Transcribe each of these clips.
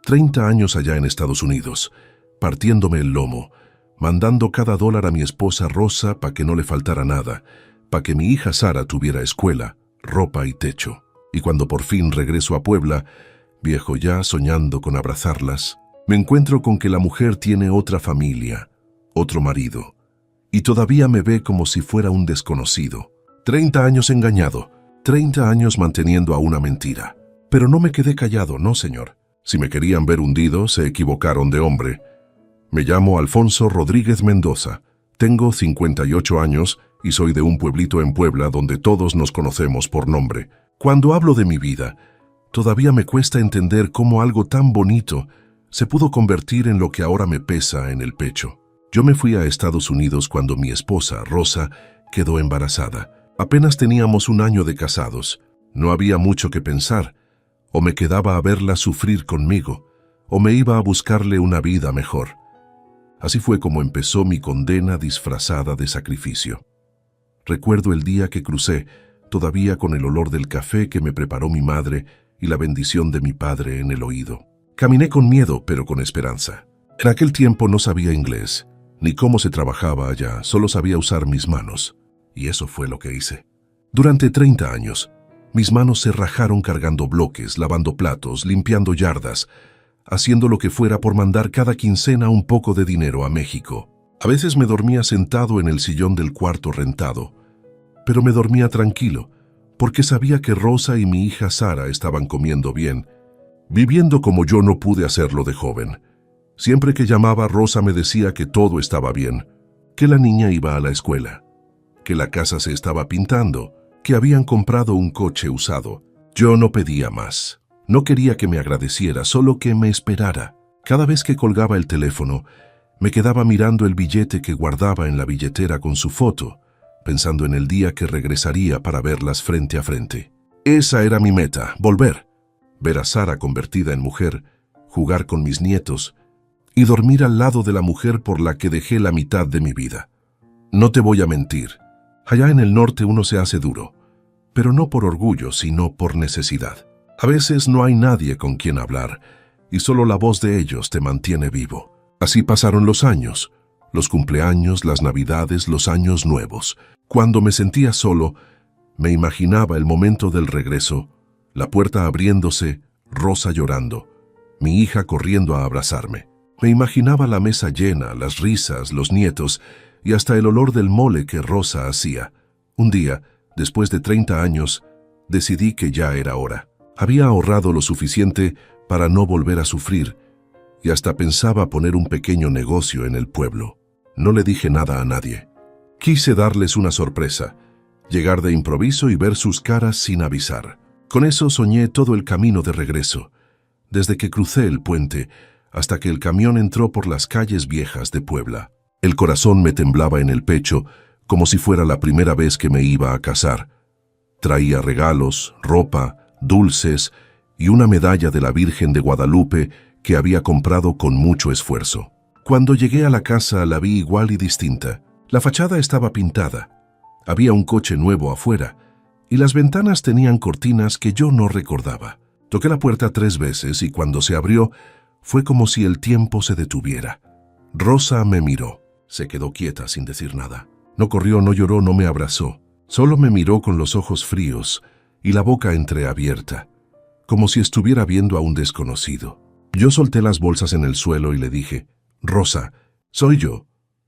30 años allá en Estados Unidos, partiéndome el lomo, mandando cada dólar a mi esposa Rosa para que no le faltara nada, para que mi hija Sara tuviera escuela, ropa y techo. Y cuando por fin regreso a Puebla, viejo ya soñando con abrazarlas, me encuentro con que la mujer tiene otra familia, otro marido, y todavía me ve como si fuera un desconocido. 30 años engañado, 30 años manteniendo a una mentira. Pero no me quedé callado, no señor. Si me querían ver hundido, se equivocaron de hombre. Me llamo Alfonso Rodríguez Mendoza, tengo 58 años y soy de un pueblito en Puebla donde todos nos conocemos por nombre. Cuando hablo de mi vida, todavía me cuesta entender cómo algo tan bonito se pudo convertir en lo que ahora me pesa en el pecho. Yo me fui a Estados Unidos cuando mi esposa, Rosa, quedó embarazada. Apenas teníamos un año de casados. No había mucho que pensar. O me quedaba a verla sufrir conmigo, o me iba a buscarle una vida mejor. Así fue como empezó mi condena disfrazada de sacrificio. Recuerdo el día que crucé, todavía con el olor del café que me preparó mi madre y la bendición de mi padre en el oído. Caminé con miedo, pero con esperanza. En aquel tiempo no sabía inglés, ni cómo se trabajaba allá, solo sabía usar mis manos. Y eso fue lo que hice. Durante 30 años, mis manos se rajaron cargando bloques, lavando platos, limpiando yardas, haciendo lo que fuera por mandar cada quincena un poco de dinero a México. A veces me dormía sentado en el sillón del cuarto rentado, pero me dormía tranquilo, porque sabía que Rosa y mi hija Sara estaban comiendo bien, viviendo como yo no pude hacerlo de joven. Siempre que llamaba, Rosa me decía que todo estaba bien, que la niña iba a la escuela, que la casa se estaba pintando, que habían comprado un coche usado. Yo no pedía más. No quería que me agradeciera, solo que me esperara. Cada vez que colgaba el teléfono, me quedaba mirando el billete que guardaba en la billetera con su foto, pensando en el día que regresaría para verlas frente a frente. Esa era mi meta, volver. Ver a Sara convertida en mujer, jugar con mis nietos y dormir al lado de la mujer por la que dejé la mitad de mi vida. No te voy a mentir. Allá en el norte uno se hace duro, pero no por orgullo, sino por necesidad. A veces no hay nadie con quien hablar, y solo la voz de ellos te mantiene vivo. Así pasaron los años, los cumpleaños, las navidades, los años nuevos. Cuando me sentía solo, me imaginaba el momento del regreso, la puerta abriéndose, Rosa llorando, mi hija corriendo a abrazarme. Me imaginaba la mesa llena, las risas, los nietos, y hasta el olor del mole que Rosa hacía. Un día, después de 30 años, decidí que ya era hora. Había ahorrado lo suficiente para no volver a sufrir, y hasta pensaba poner un pequeño negocio en el pueblo. No le dije nada a nadie. Quise darles una sorpresa, llegar de improviso y ver sus caras sin avisar. Con eso soñé todo el camino de regreso, desde que crucé el puente hasta que el camión entró por las calles viejas de Puebla. El corazón me temblaba en el pecho, como si fuera la primera vez que me iba a casar. Traía regalos, ropa, dulces y una medalla de la Virgen de Guadalupe que había comprado con mucho esfuerzo. Cuando llegué a la casa la vi igual y distinta. La fachada estaba pintada, había un coche nuevo afuera y las ventanas tenían cortinas que yo no recordaba. Toqué la puerta 3 veces y cuando se abrió fue como si el tiempo se detuviera. Rosa me miró. Se quedó quieta sin decir nada. No corrió, no lloró, no me abrazó. Solo me miró con los ojos fríos y la boca entreabierta, como si estuviera viendo a un desconocido. Yo solté las bolsas en el suelo y le dije, «Rosa, soy yo».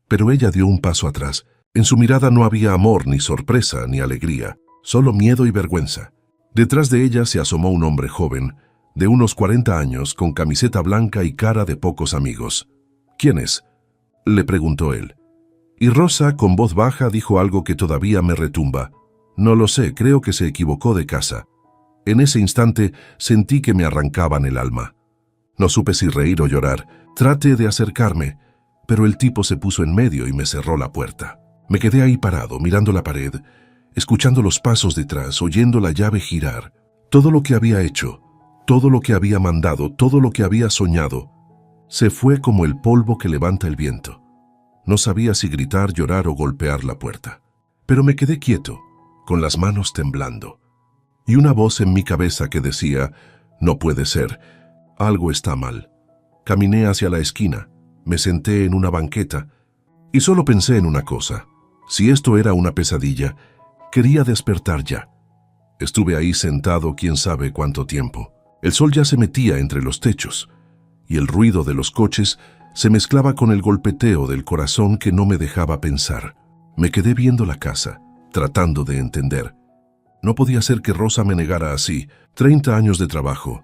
Pero ella dio un paso atrás. En su mirada no había amor, ni sorpresa, ni alegría, solo miedo y vergüenza. Detrás de ella se asomó un hombre joven, de unos 40 años, con camiseta blanca y cara de pocos amigos. «¿Quién es?», le preguntó él. Y Rosa, con voz baja, dijo algo que todavía me retumba. «No lo sé, creo que se equivocó de casa». En ese instante sentí que me arrancaban el alma. No supe si reír o llorar. Traté de acercarme, pero el tipo se puso en medio y me cerró la puerta. Me quedé ahí parado, mirando la pared, escuchando los pasos detrás, oyendo la llave girar. Todo lo que había hecho, todo lo que había mandado, todo lo que había soñado, se fue como el polvo que levanta el viento. No sabía si gritar, llorar o golpear la puerta. Pero me quedé quieto, con las manos temblando. Y una voz en mi cabeza que decía, «No puede ser, algo está mal». Caminé hacia la esquina, me senté en una banqueta y solo pensé en una cosa. Si esto era una pesadilla, quería despertar ya. Estuve ahí sentado quién sabe cuánto tiempo. El sol ya se metía entre los techos y el ruido de los coches se mezclaba con el golpeteo del corazón que no me dejaba pensar. Me quedé viendo la casa, tratando de entender. No podía ser que Rosa me negara así. 30 años de trabajo,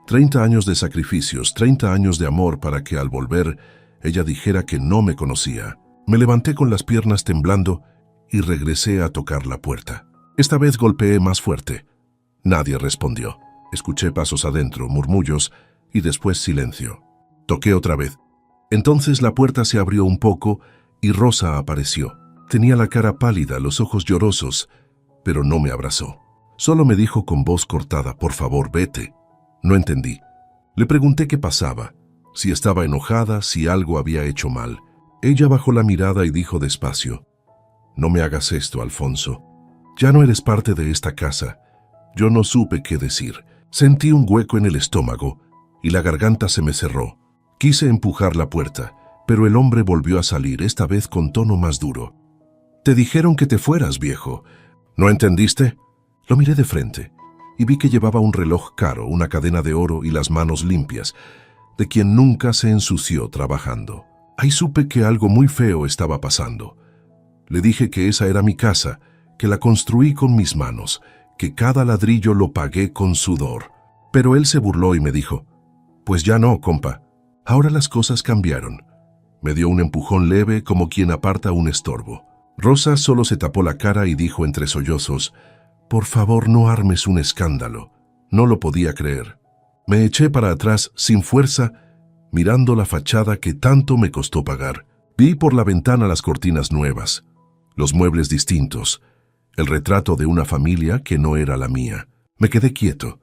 30 años de sacrificios, 30 años de amor para que al volver ella dijera que no me conocía. Me levanté con las piernas temblando y regresé a tocar la puerta. Esta vez golpeé más fuerte. Nadie respondió. Escuché pasos adentro, murmullos y después silencio. Toqué otra vez. Entonces la puerta se abrió un poco y Rosa apareció. Tenía la cara pálida, los ojos llorosos, pero no me abrazó. Solo me dijo con voz cortada, por favor, vete. No entendí. Le pregunté qué pasaba, si estaba enojada, si algo había hecho mal. Ella bajó la mirada y dijo despacio, no me hagas esto, Alfonso. Ya no eres parte de esta casa. Yo no supe qué decir. Sentí un hueco en el estómago y la garganta se me cerró. Quise empujar la puerta, pero el hombre volvió a salir, esta vez con tono más duro. Te dijeron que te fueras, viejo. ¿No entendiste? Lo miré de frente y vi que llevaba un reloj caro, una cadena de oro y las manos limpias, de quien nunca se ensució trabajando. Ahí supe que algo muy feo estaba pasando. Le dije que esa era mi casa, que la construí con mis manos, que cada ladrillo lo pagué con sudor. Pero él se burló y me dijo, pues ya no, compa. Ahora las cosas cambiaron. Me dio un empujón leve como quien aparta un estorbo. Rosa solo se tapó la cara y dijo entre sollozos, por favor no armes un escándalo. No lo podía creer. Me eché para atrás sin fuerza, mirando la fachada que tanto me costó pagar. Vi por la ventana las cortinas nuevas, los muebles distintos, el retrato de una familia que no era la mía. Me quedé quieto,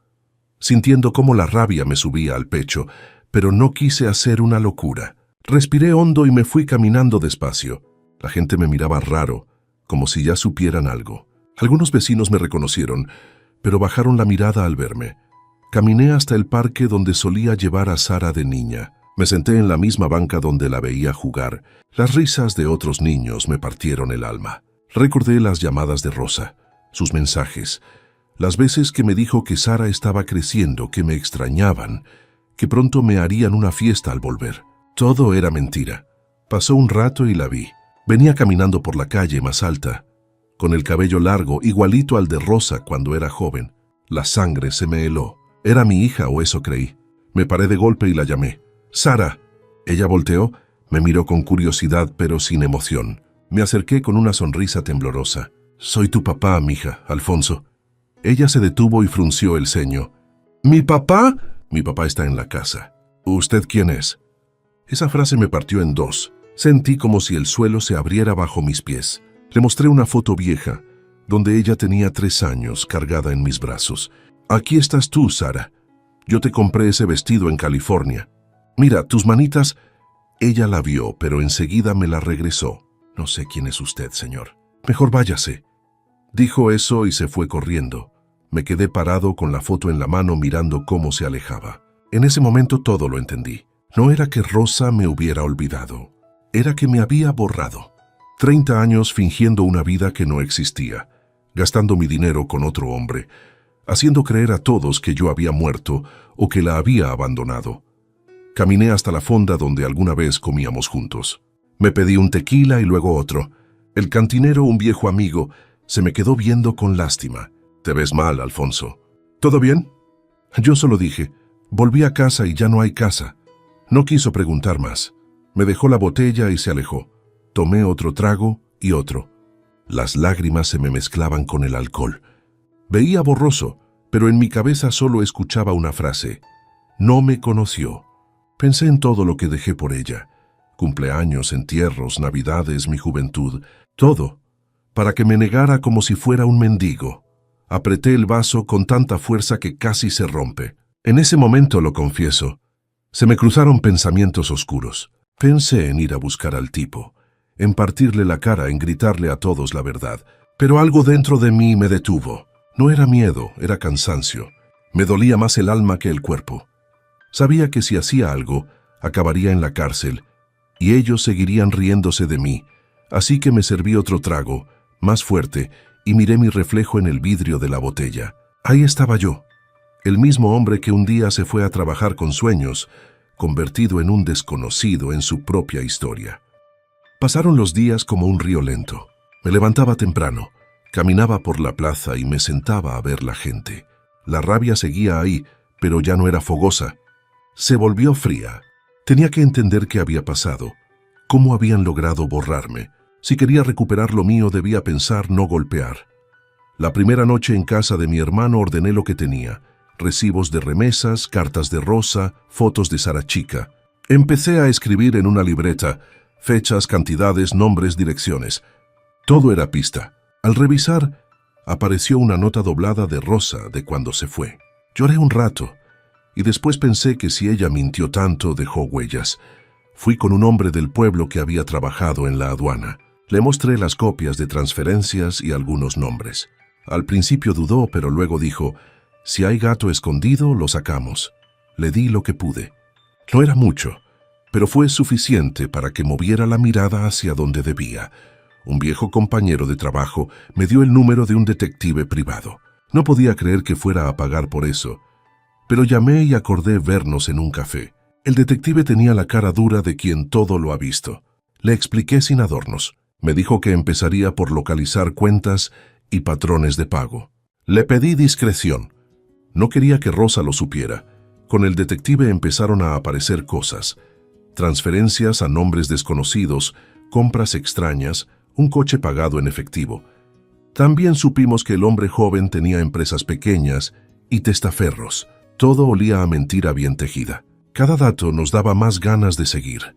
sintiendo cómo la rabia me subía al pecho, pero no quise hacer una locura. Respiré hondo y me fui caminando despacio. La gente me miraba raro, como si ya supieran algo. Algunos vecinos me reconocieron, pero bajaron la mirada al verme. Caminé hasta el parque donde solía llevar a Sara de niña. Me senté en la misma banca donde la veía jugar. Las risas de otros niños me partieron el alma. Recordé las llamadas de Rosa, sus mensajes, las veces que me dijo que Sara estaba creciendo, que me extrañaban, que pronto me harían una fiesta al volver. Todo era mentira. Pasó un rato y la vi. Venía caminando por la calle más alta, con el cabello largo, igualito al de Rosa cuando era joven. La sangre se me heló. Era mi hija, o eso creí. Me paré de golpe y la llamé. ¡Sara! Ella volteó, me miró con curiosidad pero sin emoción. Me acerqué con una sonrisa temblorosa. Soy tu papá, mija, Alfonso. Ella se detuvo y frunció el ceño. ¿Mi papá? Mi papá está en la casa. ¿Usted quién es? Esa frase me partió en dos. Sentí como si el suelo se abriera bajo mis pies. Le mostré una foto vieja, donde ella tenía 3 años, cargada en mis brazos. Aquí estás tú, Sara. Yo te compré ese vestido en California. Mira, tus manitas. Ella la vio, pero enseguida me la regresó. No sé quién es usted, señor. Mejor váyase. Dijo eso y se fue corriendo. Me quedé parado con la foto en la mano mirando cómo se alejaba. En ese momento todo lo entendí. No era que Rosa me hubiera olvidado. Era que me había borrado. 30 años fingiendo una vida que no existía, gastando mi dinero con otro hombre, haciendo creer a todos que yo había muerto o que la había abandonado. Caminé hasta la fonda donde alguna vez comíamos juntos. Me pedí un tequila y luego otro. El cantinero, un viejo amigo, se me quedó viendo con lástima. «Te ves mal, Alfonso». «¿Todo bien?» Yo solo dije, volví a casa y ya no hay casa. No quiso preguntar más. Me dejó la botella y se alejó. Tomé otro trago y otro. Las lágrimas se me mezclaban con el alcohol. Veía borroso, pero en mi cabeza solo escuchaba una frase. No me conoció. Pensé en todo lo que dejé por ella. Cumpleaños, entierros, navidades, mi juventud, todo, para que me negara como si fuera un mendigo. Apreté el vaso con tanta fuerza que casi se rompe. En ese momento, lo confieso, se me cruzaron pensamientos oscuros. Pensé en ir a buscar al tipo, en partirle la cara, en gritarle a todos la verdad. Pero algo dentro de mí me detuvo. No era miedo, era cansancio. Me dolía más el alma que el cuerpo. Sabía que si hacía algo, acabaría en la cárcel, y ellos seguirían riéndose de mí, así que me serví otro trago, más fuerte, y miré mi reflejo en el vidrio de la botella. Ahí estaba yo, el mismo hombre que un día se fue a trabajar con sueños, convertido en un desconocido en su propia historia. Pasaron los días como un río lento. Me levantaba temprano, caminaba por la plaza y me sentaba a ver la gente. La rabia seguía ahí, pero ya no era fogosa. Se volvió fría. Tenía que entender qué había pasado, cómo habían logrado borrarme. Si quería recuperar lo mío, debía pensar, no golpear. La primera noche en casa de mi hermano ordené lo que tenía: recibos de remesas, cartas de Rosa, fotos de Sara chica. Empecé a escribir en una libreta fechas, cantidades, nombres, direcciones. Todo era pista. Al revisar, apareció una nota doblada de Rosa de cuando se fue. Lloré un rato, y después pensé que si ella mintió tanto, dejó huellas. Fui con un hombre del pueblo que había trabajado en la aduana. Le mostré las copias de transferencias y algunos nombres. Al principio dudó, pero luego dijo: si hay gato escondido, lo sacamos. Le di lo que pude. No era mucho, pero fue suficiente para que moviera la mirada hacia donde debía. Un viejo compañero de trabajo me dio el número de un detective privado. No podía creer que fuera a pagar por eso, pero llamé y acordé vernos en un café. El detective tenía la cara dura de quien todo lo ha visto. Le expliqué sin adornos. Me dijo que empezaría por localizar cuentas y patrones de pago. Le pedí discreción. No quería que Rosa lo supiera. Con el detective empezaron a aparecer cosas: transferencias a nombres desconocidos, compras extrañas, un coche pagado en efectivo. También supimos que el hombre joven tenía empresas pequeñas y testaferros. Todo olía a mentira bien tejida. Cada dato nos daba más ganas de seguir.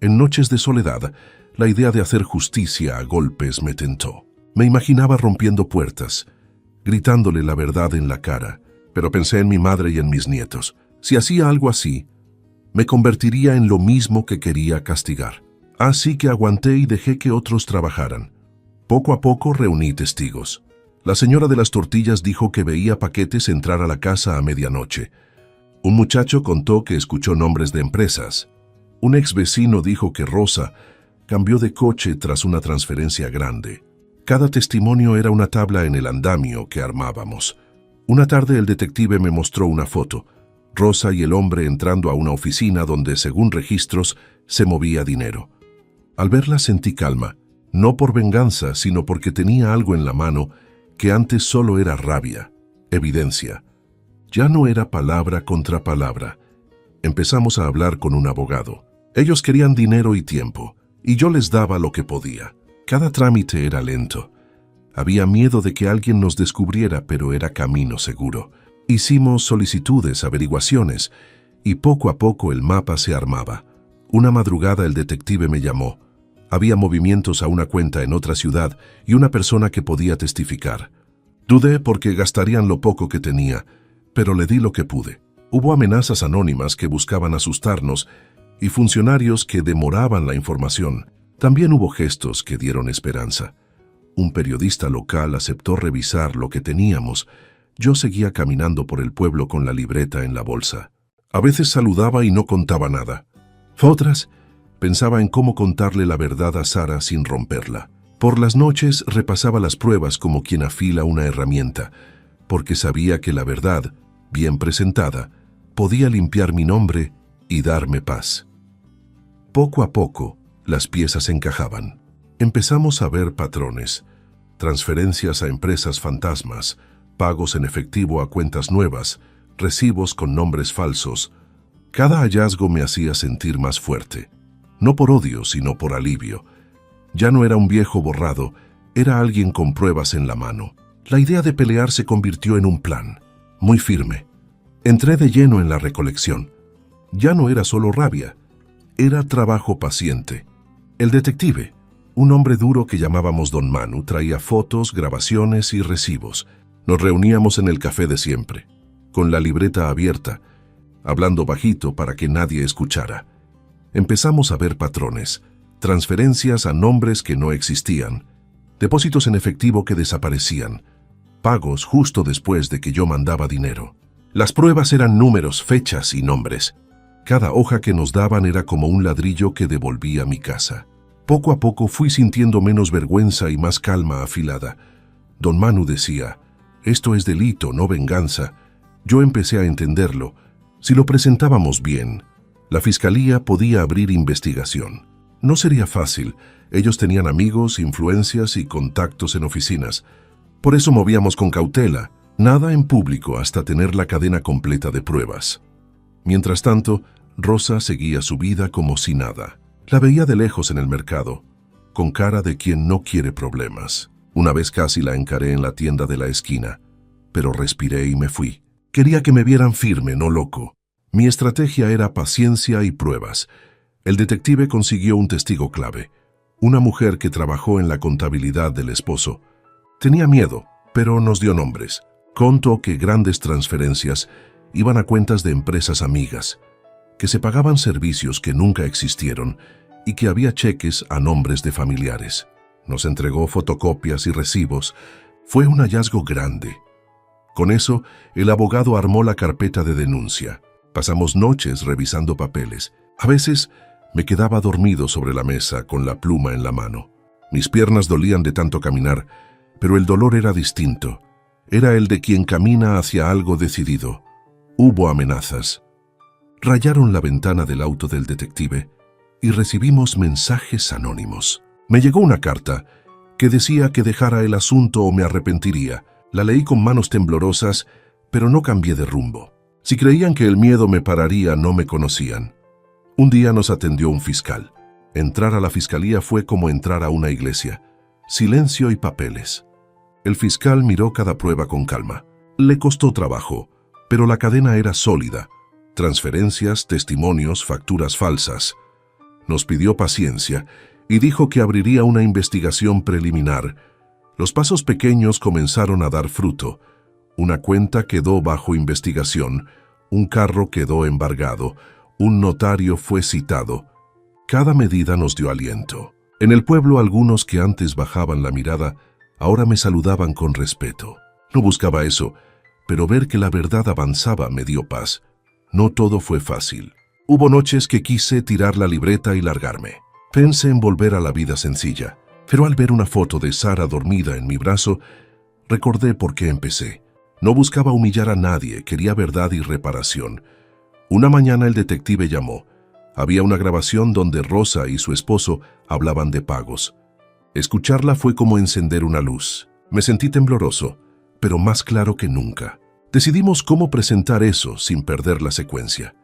En noches de soledad, la idea de hacer justicia a golpes me tentó. Me imaginaba rompiendo puertas, gritándole la verdad en la cara, pero pensé en mi madre y en mis nietos. Si hacía algo así, me convertiría en lo mismo que quería castigar. Así que aguanté y dejé que otros trabajaran. Poco a poco reuní testigos. La señora de las tortillas dijo que veía paquetes entrar a la casa a medianoche. Un muchacho contó que escuchó nombres de empresas. Un ex vecino dijo que Rosa cambió de coche tras una transferencia grande. Cada testimonio era una tabla en el andamio que armábamos. Una tarde el detective me mostró una foto: Rosa y el hombre entrando a una oficina donde, según registros, se movía dinero. Al verla sentí calma, no por venganza, sino porque tenía algo en la mano que antes solo era rabia, evidencia. Ya no era palabra contra palabra. Empezamos a hablar con un abogado. Ellos querían dinero y tiempo, y yo les daba lo que podía. Cada trámite era lento. Había miedo de que alguien nos descubriera, pero era camino seguro. Hicimos solicitudes, averiguaciones, y poco a poco el mapa se armaba. Una madrugada el detective me llamó. Había movimientos a una cuenta en otra ciudad y una persona que podía testificar. Dudé porque gastarían lo poco que tenía, pero le di lo que pude. Hubo amenazas anónimas que buscaban asustarnos y funcionarios que demoraban la información. También hubo gestos que dieron esperanza. Un periodista local aceptó revisar lo que teníamos. Yo seguía caminando por el pueblo con la libreta en la bolsa. A veces saludaba y no contaba nada. Otras, pensaba en cómo contarle la verdad a Sara sin romperla. Por las noches repasaba las pruebas como quien afila una herramienta, porque sabía que la verdad, bien presentada, podía limpiar mi nombre y darme paz. Poco a poco, las piezas encajaban. Empezamos a ver patrones: transferencias a empresas fantasmas, pagos en efectivo a cuentas nuevas, recibos con nombres falsos. Cada hallazgo me hacía sentir más fuerte. No por odio, sino por alivio. Ya no era un viejo borrado, era alguien con pruebas en la mano. La idea de pelear se convirtió en un plan, muy firme. Entré de lleno en la recolección. Ya no era solo rabia, era trabajo paciente. El detective, un hombre duro que llamábamos Don Manu, traía fotos, grabaciones y recibos. Nos reuníamos en el café de siempre, con la libreta abierta, hablando bajito para que nadie escuchara. Empezamos a ver patrones: transferencias a nombres que no existían, depósitos en efectivo que desaparecían, pagos justo después de que yo mandaba dinero. Las pruebas eran números, fechas y nombres. Cada hoja que nos daban era como un ladrillo que devolví a mi casa. Poco a poco fui sintiendo menos vergüenza y más calma afilada. Don Manu decía, esto es delito, no venganza. Yo empecé a entenderlo. Si lo presentábamos bien, la fiscalía podía abrir investigación. No sería fácil. Ellos tenían amigos, influencias y contactos en oficinas. Por eso movíamos con cautela, nada en público hasta tener la cadena completa de pruebas. Mientras tanto, Rosa seguía su vida como si nada. La veía de lejos en el mercado, con cara de quien no quiere problemas. Una vez casi la encaré en la tienda de la esquina, pero respiré y me fui. Quería que me vieran firme, no loco. Mi estrategia era paciencia y pruebas. El detective consiguió un testigo clave, una mujer que trabajó en la contabilidad del esposo. Tenía miedo, pero nos dio nombres. Contó que grandes transferencias iban a cuentas de empresas amigas, que se pagaban servicios que nunca existieron y que había cheques a nombres de familiares. Nos entregó fotocopias y recibos. Fue un hallazgo grande. Con eso, el abogado armó la carpeta de denuncia. Pasamos noches revisando papeles. A veces me quedaba dormido sobre la mesa con la pluma en la mano. Mis piernas dolían de tanto caminar, pero el dolor era distinto. Era el de quien camina hacia algo decidido. Hubo amenazas. Rayaron la ventana del auto del detective y recibimos mensajes anónimos. Me llegó una carta que decía que dejara el asunto o me arrepentiría. La leí con manos temblorosas, pero no cambié de rumbo. Si creían que el miedo me pararía, no me conocían. Un día nos atendió un fiscal. Entrar a la fiscalía fue como entrar a una iglesia. Silencio y papeles. El fiscal miró cada prueba con calma. Le costó trabajo, pero la cadena era sólida. Transferencias, testimonios, facturas falsas. Nos pidió paciencia y dijo que abriría una investigación preliminar. Los pasos pequeños comenzaron a dar fruto. Una cuenta quedó bajo investigación, un carro quedó embargado, un notario fue citado. Cada medida nos dio aliento. En el pueblo algunos que antes bajaban la mirada, ahora me saludaban con respeto. No buscaba eso, pero ver que la verdad avanzaba me dio paz. No todo fue fácil. Hubo noches que quise tirar la libreta y largarme. Pensé en volver a la vida sencilla, pero al ver una foto de Sara dormida en mi brazo, recordé por qué empecé. No buscaba humillar a nadie, quería verdad y reparación. Una mañana el detective llamó. Había una grabación donde Rosa y su esposo hablaban de pagos. Escucharla fue como encender una luz. Me sentí tembloroso, pero más claro que nunca. Decidimos cómo presentar eso sin perder la secuencia.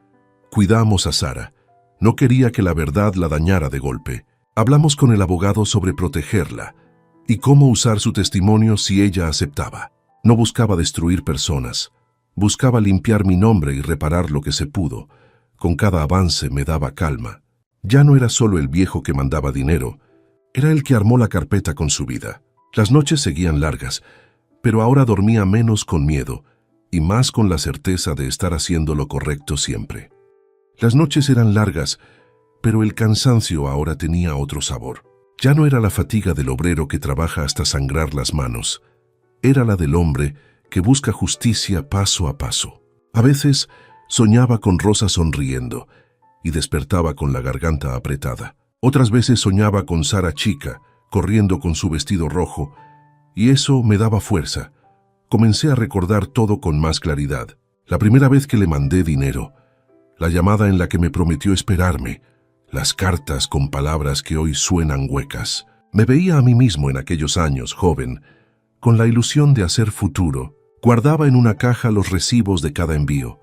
Cuidamos a Sara. No quería que la verdad la dañara de golpe. Hablamos con el abogado sobre protegerla y cómo usar su testimonio si ella aceptaba. No buscaba destruir personas. Buscaba limpiar mi nombre y reparar lo que se pudo. Con cada avance me daba calma. Ya no era solo el viejo que mandaba dinero. Era el que armó la carpeta con su vida. Las noches seguían largas, pero ahora dormía menos con miedo y más con la certeza de estar haciendo lo correcto siempre. Las noches eran largas, pero el cansancio ahora tenía otro sabor. Ya no era la fatiga del obrero que trabaja hasta sangrar las manos. Era la del hombre que busca justicia paso a paso. A veces soñaba con Rosa sonriendo y despertaba con la garganta apretada. Otras veces soñaba con Sara chica, corriendo con su vestido rojo, y eso me daba fuerza. Comencé a recordar todo con más claridad. La primera vez que le mandé dinero, la llamada en la que me prometió esperarme, las cartas con palabras que hoy suenan huecas. Me veía a mí mismo en aquellos años, joven, con la ilusión de hacer futuro. Guardaba en una caja los recibos de cada envío,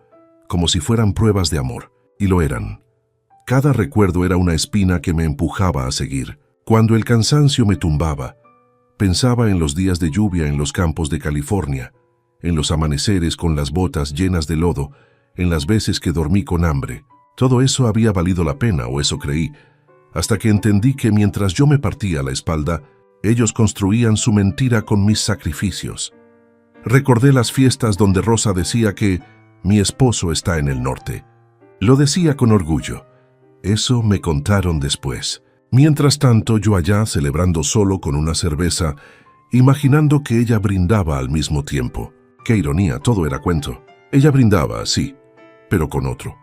como si fueran pruebas de amor, y lo eran. Cada recuerdo era una espina que me empujaba a seguir. Cuando el cansancio me tumbaba, pensaba en los días de lluvia en los campos de California, en los amaneceres con las botas llenas de lodo, en las veces que dormí con hambre. Todo eso había valido la pena, o eso creí, hasta que entendí que mientras yo me partía la espalda, ellos construían su mentira con mis sacrificios. Recordé las fiestas donde Rosa decía que mi esposo está en el norte. Lo decía con orgullo. Eso me contaron después. Mientras tanto, yo allá celebrando solo con una cerveza, imaginando que ella brindaba al mismo tiempo. Qué ironía, todo era cuento. Ella brindaba, sí, pero con otro.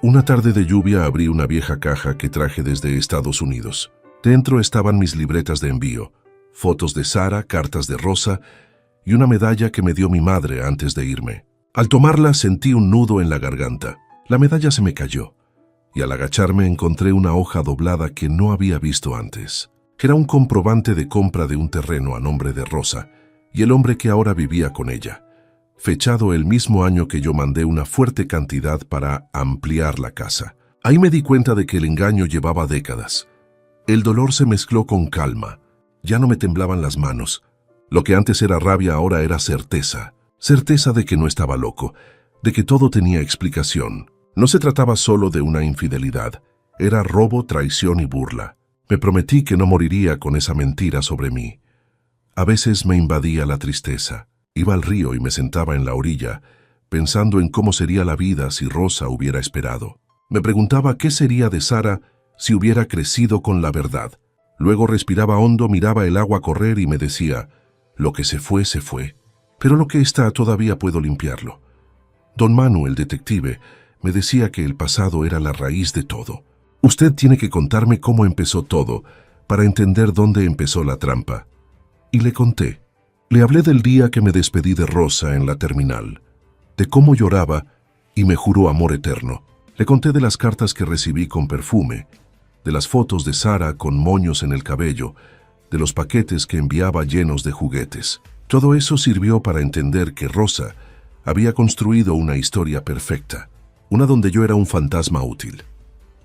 Una tarde de lluvia abrí una vieja caja que traje desde Estados Unidos. Dentro estaban mis libretas de envío, fotos de Sara, cartas de Rosa y una medalla que me dio mi madre antes de irme. Al tomarla sentí un nudo en la garganta. La medalla se me cayó y al agacharme encontré una hoja doblada que no había visto antes. Era un comprobante de compra de un terreno a nombre de Rosa y el hombre que ahora vivía con ella, fechado el mismo año que yo mandé una fuerte cantidad para ampliar la casa. Ahí me di cuenta de que el engaño llevaba décadas. El dolor se mezcló con calma. Ya no me temblaban las manos. Lo que antes era rabia ahora era certeza. Certeza de que no estaba loco, de que todo tenía explicación. No se trataba solo de una infidelidad. Era robo, traición y burla. Me prometí que no moriría con esa mentira sobre mí. A veces me invadía la tristeza. Iba al río y me sentaba en la orilla, pensando en cómo sería la vida si Rosa hubiera esperado. Me preguntaba qué sería de Sara si hubiera crecido con la verdad. Luego respiraba hondo, miraba el agua correr y me decía, lo que se fue, pero lo que está todavía puedo limpiarlo. Don Manu, el detective, me decía que el pasado era la raíz de todo. Usted tiene que contarme cómo empezó todo, para entender dónde empezó la trampa. Y le conté. Le hablé del día que me despedí de Rosa en la terminal, de cómo lloraba y me juró amor eterno. Le conté de las cartas que recibí con perfume, de las fotos de Sara con moños en el cabello, de los paquetes que enviaba llenos de juguetes. Todo eso sirvió para entender que Rosa había construido una historia perfecta, una donde yo era un fantasma útil.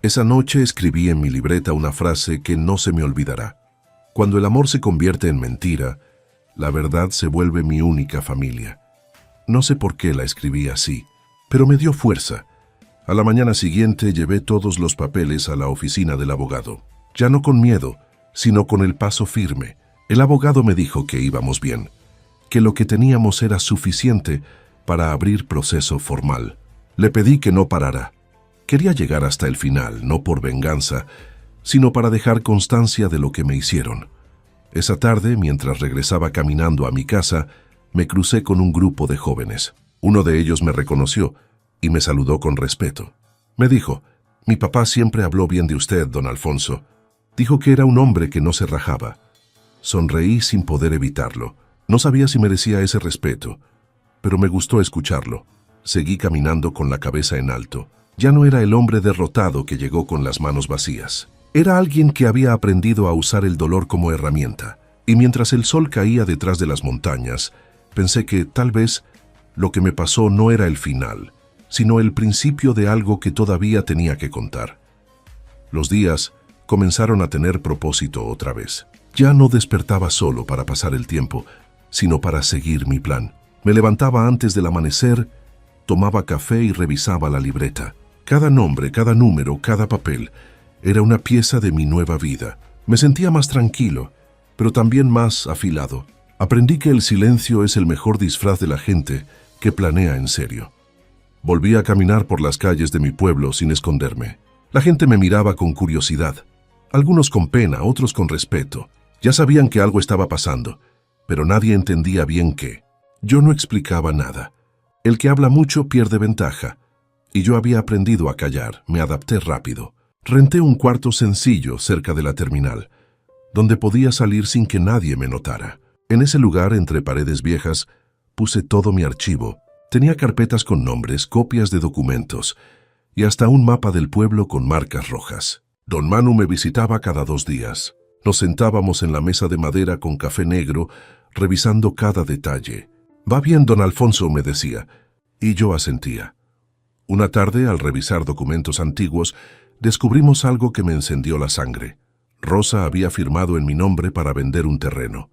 Esa noche escribí en mi libreta una frase que no se me olvidará. Cuando el amor se convierte en mentira, la verdad se vuelve mi única familia. No sé por qué la escribí así, pero me dio fuerza. A la mañana siguiente llevé todos los papeles a la oficina del abogado. Ya no con miedo, sino con el paso firme. El abogado me dijo que íbamos bien, que lo que teníamos era suficiente para abrir proceso formal. Le pedí que no parara. Quería llegar hasta el final, no por venganza, sino para dejar constancia de lo que me hicieron. Esa tarde, mientras regresaba caminando a mi casa, me crucé con un grupo de jóvenes. Uno de ellos me reconoció y me saludó con respeto. Me dijo, mi papá siempre habló bien de usted, don Alfonso. Dijo que era un hombre que no se rajaba. Sonreí sin poder evitarlo. No sabía si merecía ese respeto, pero me gustó escucharlo. Seguí caminando con la cabeza en alto. Ya no era el hombre derrotado que llegó con las manos vacías. Era alguien que había aprendido a usar el dolor como herramienta. Y mientras el sol caía detrás de las montañas, pensé que tal vez lo que me pasó no era el final, sino el principio de algo que todavía tenía que contar. Los días comenzaron a tener propósito otra vez. Ya no despertaba solo para pasar el tiempo, sino para seguir mi plan. Me levantaba antes del amanecer, tomaba café y revisaba la libreta. Cada nombre, cada número, cada papel era una pieza de mi nueva vida. Me sentía más tranquilo, pero también más afilado. Aprendí que el silencio es el mejor disfraz de la gente que planea en serio. Volví a caminar por las calles de mi pueblo sin esconderme. La gente me miraba con curiosidad, algunos con pena, otros con respeto. Ya sabían que algo estaba pasando, pero nadie entendía bien qué. Yo no explicaba nada. El que habla mucho pierde ventaja, y yo había aprendido a callar. Me adapté rápido. Renté un cuarto sencillo cerca de la terminal, donde podía salir sin que nadie me notara. En ese lugar, entre paredes viejas, puse todo mi archivo. Tenía carpetas con nombres, copias de documentos y hasta un mapa del pueblo con marcas rojas. Don Manu me visitaba cada 2 días. Nos sentábamos en la mesa de madera con café negro, revisando cada detalle. «Va bien, don Alfonso», me decía, y yo asentía. Una tarde, al revisar documentos antiguos, descubrimos algo que me encendió la sangre. Rosa había firmado en mi nombre para vender un terreno.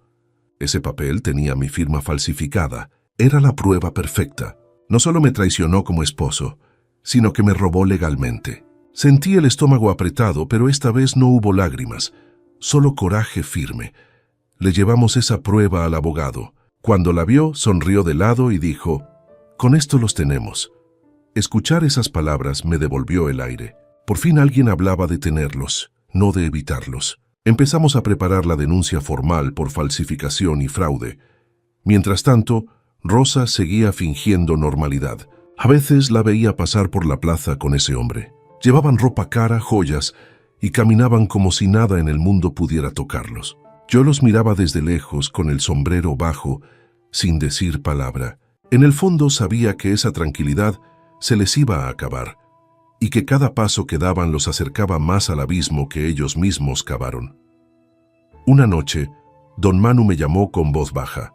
Ese papel tenía mi firma falsificada. Era la prueba perfecta. No solo me traicionó como esposo, sino que me robó legalmente. Sentí el estómago apretado, pero esta vez no hubo lágrimas, solo coraje firme. Le llevamos esa prueba al abogado. Cuando la vio, sonrió de lado y dijo, «Con esto los tenemos». Escuchar esas palabras me devolvió el aire. Por fin alguien hablaba de tenerlos, no de evitarlos. Empezamos a preparar la denuncia formal por falsificación y fraude. Mientras tanto, Rosa seguía fingiendo normalidad. A veces la veía pasar por la plaza con ese hombre. Llevaban ropa cara, joyas, y caminaban como si nada en el mundo pudiera tocarlos. Yo los miraba desde lejos con el sombrero bajo, sin decir palabra. En el fondo sabía que esa tranquilidad se les iba a acabar, y que cada paso que daban los acercaba más al abismo que ellos mismos cavaron. Una noche, don Manu me llamó con voz baja.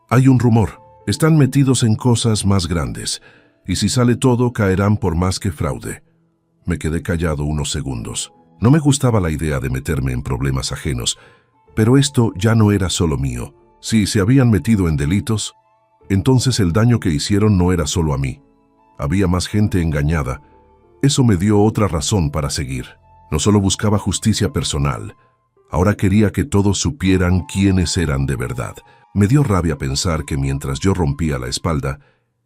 «Hay un rumor. Están metidos en cosas más grandes, y si sale todo caerán por más que fraude». Me quedé callado unos segundos. No me gustaba la idea de meterme en problemas ajenos, pero esto ya no era solo mío. Si se habían metido en delitos, entonces el daño que hicieron no era solo a mí. Había más gente engañada. Eso me dio otra razón para seguir. No solo buscaba justicia personal, ahora quería que todos supieran quiénes eran de verdad. Me dio rabia pensar que mientras yo rompía la espalda,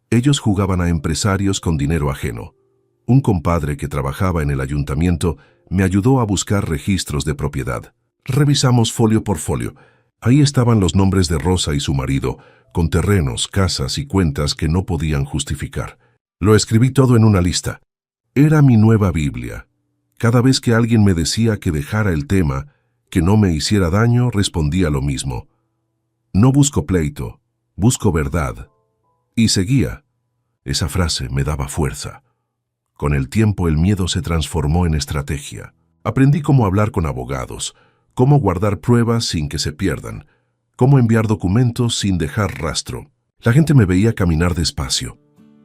ellos jugaban a empresarios con dinero ajeno. Un compadre que trabajaba en el ayuntamiento me ayudó a buscar registros de propiedad. Revisamos folio por folio. Ahí estaban los nombres de Rosa y su marido, con terrenos, casas y cuentas que no podían justificar. Lo escribí todo en una lista. Era mi nueva Biblia. Cada vez que alguien me decía que dejara el tema, que no me hiciera daño, respondía lo mismo. No busco pleito, busco verdad. Y seguía. Esa frase me daba fuerza. Con el tiempo el miedo se transformó en estrategia. Aprendí cómo hablar con abogados, cómo guardar pruebas sin que se pierdan, cómo enviar documentos sin dejar rastro. La gente me veía caminar despacio,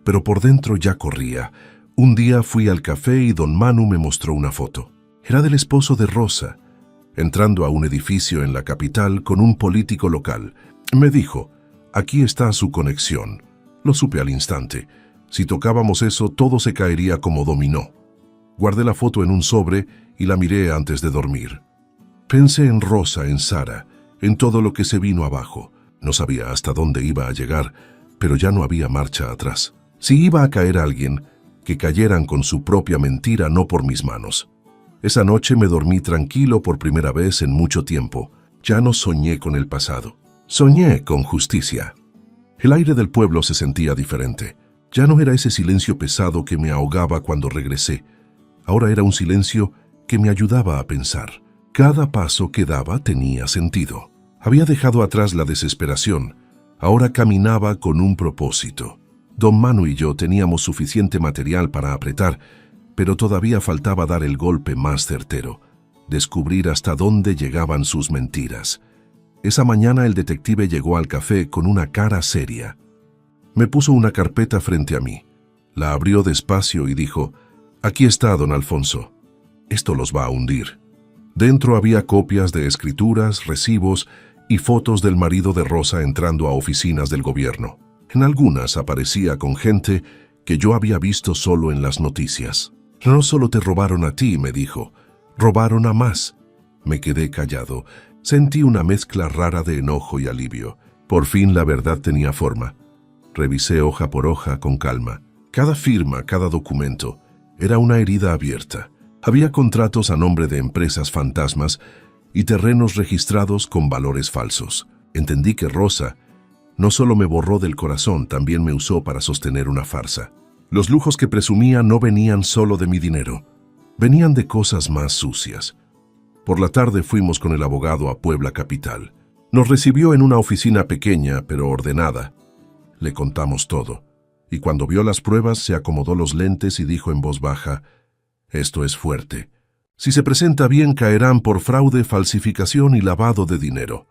pero por dentro ya corría. Un día fui al café y don Manu me mostró una foto. Era del esposo de Rosa, entrando a un edificio en la capital con un político local. Me dijo, «Aquí está su conexión». Lo supe al instante. Si tocábamos eso, todo se caería como dominó. Guardé la foto en un sobre y la miré antes de dormir. Pensé en Rosa, en Sara, en todo lo que se vino abajo. No sabía hasta dónde iba a llegar, pero ya no había marcha atrás. Si iba a caer alguien, que cayeran con su propia mentira, no por mis manos. Esa noche me dormí tranquilo por primera vez en mucho tiempo. Ya no soñé con el pasado. Soñé con justicia. El aire del pueblo se sentía diferente. Ya no era ese silencio pesado que me ahogaba cuando regresé. Ahora era un silencio que me ayudaba a pensar. Cada paso que daba tenía sentido. Había dejado atrás la desesperación. Ahora caminaba con un propósito. Don Manu y yo teníamos suficiente material para apretar, pero todavía faltaba dar el golpe más certero, descubrir hasta dónde llegaban sus mentiras. Esa mañana el detective llegó al café con una cara seria. Me puso una carpeta frente a mí. La abrió despacio y dijo, «Aquí está, don Alfonso. Esto los va a hundir». Dentro había copias de escrituras, recibos y fotos del marido de Rosa entrando a oficinas del gobierno. En algunas aparecía con gente que yo había visto solo en las noticias. «No solo te robaron a ti», me dijo, «robaron a más». Me quedé callado. Sentí una mezcla rara de enojo y alivio. Por fin la verdad tenía forma. Revisé hoja por hoja con calma. Cada firma, cada documento, era una herida abierta. Había contratos a nombre de empresas fantasmas y terrenos registrados con valores falsos. Entendí que Rosa no solo me borró del corazón, también me usó para sostener una farsa. Los lujos que presumía no venían solo de mi dinero, venían de cosas más sucias. Por la tarde fuimos con el abogado a Puebla capital. Nos recibió en una oficina pequeña pero ordenada. Le contamos todo, y cuando vio las pruebas se acomodó los lentes y dijo en voz baja, «Esto es fuerte. Si se presenta bien caerán por fraude, falsificación y lavado de dinero».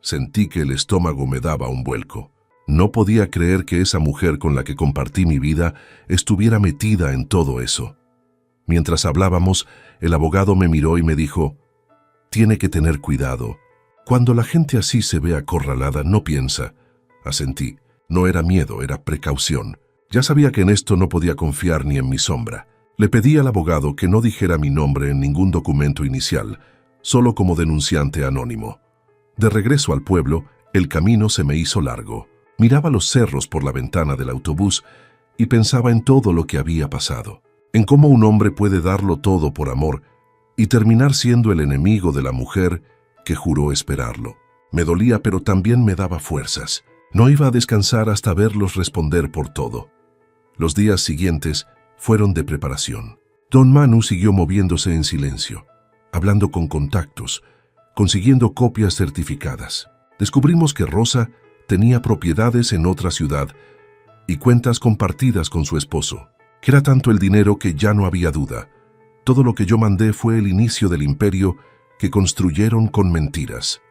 Sentí que el estómago me daba un vuelco. No podía creer que esa mujer con la que compartí mi vida estuviera metida en todo eso. Mientras hablábamos, el abogado me miró y me dijo, «Tiene que tener cuidado. Cuando la gente así se ve acorralada, no piensa». Asentí. No era miedo, era precaución. Ya sabía que en esto no podía confiar ni en mi sombra. Le pedí al abogado que no dijera mi nombre en ningún documento inicial, solo como denunciante anónimo. De regreso al pueblo, el camino se me hizo largo. Miraba los cerros por la ventana del autobús y pensaba en todo lo que había pasado, en cómo un hombre puede darlo todo por amor y terminar siendo el enemigo de la mujer que juró esperarlo. Me dolía, pero también me daba fuerzas. No iba a descansar hasta verlos responder por todo. Los días siguientes fueron de preparación. Don Manu siguió moviéndose en silencio, hablando con contactos, consiguiendo copias certificadas. Descubrimos que Rosa tenía propiedades en otra ciudad y cuentas compartidas con su esposo, que era tanto el dinero que ya no había duda. Todo lo que yo mandé fue el inicio del imperio que construyeron con mentiras.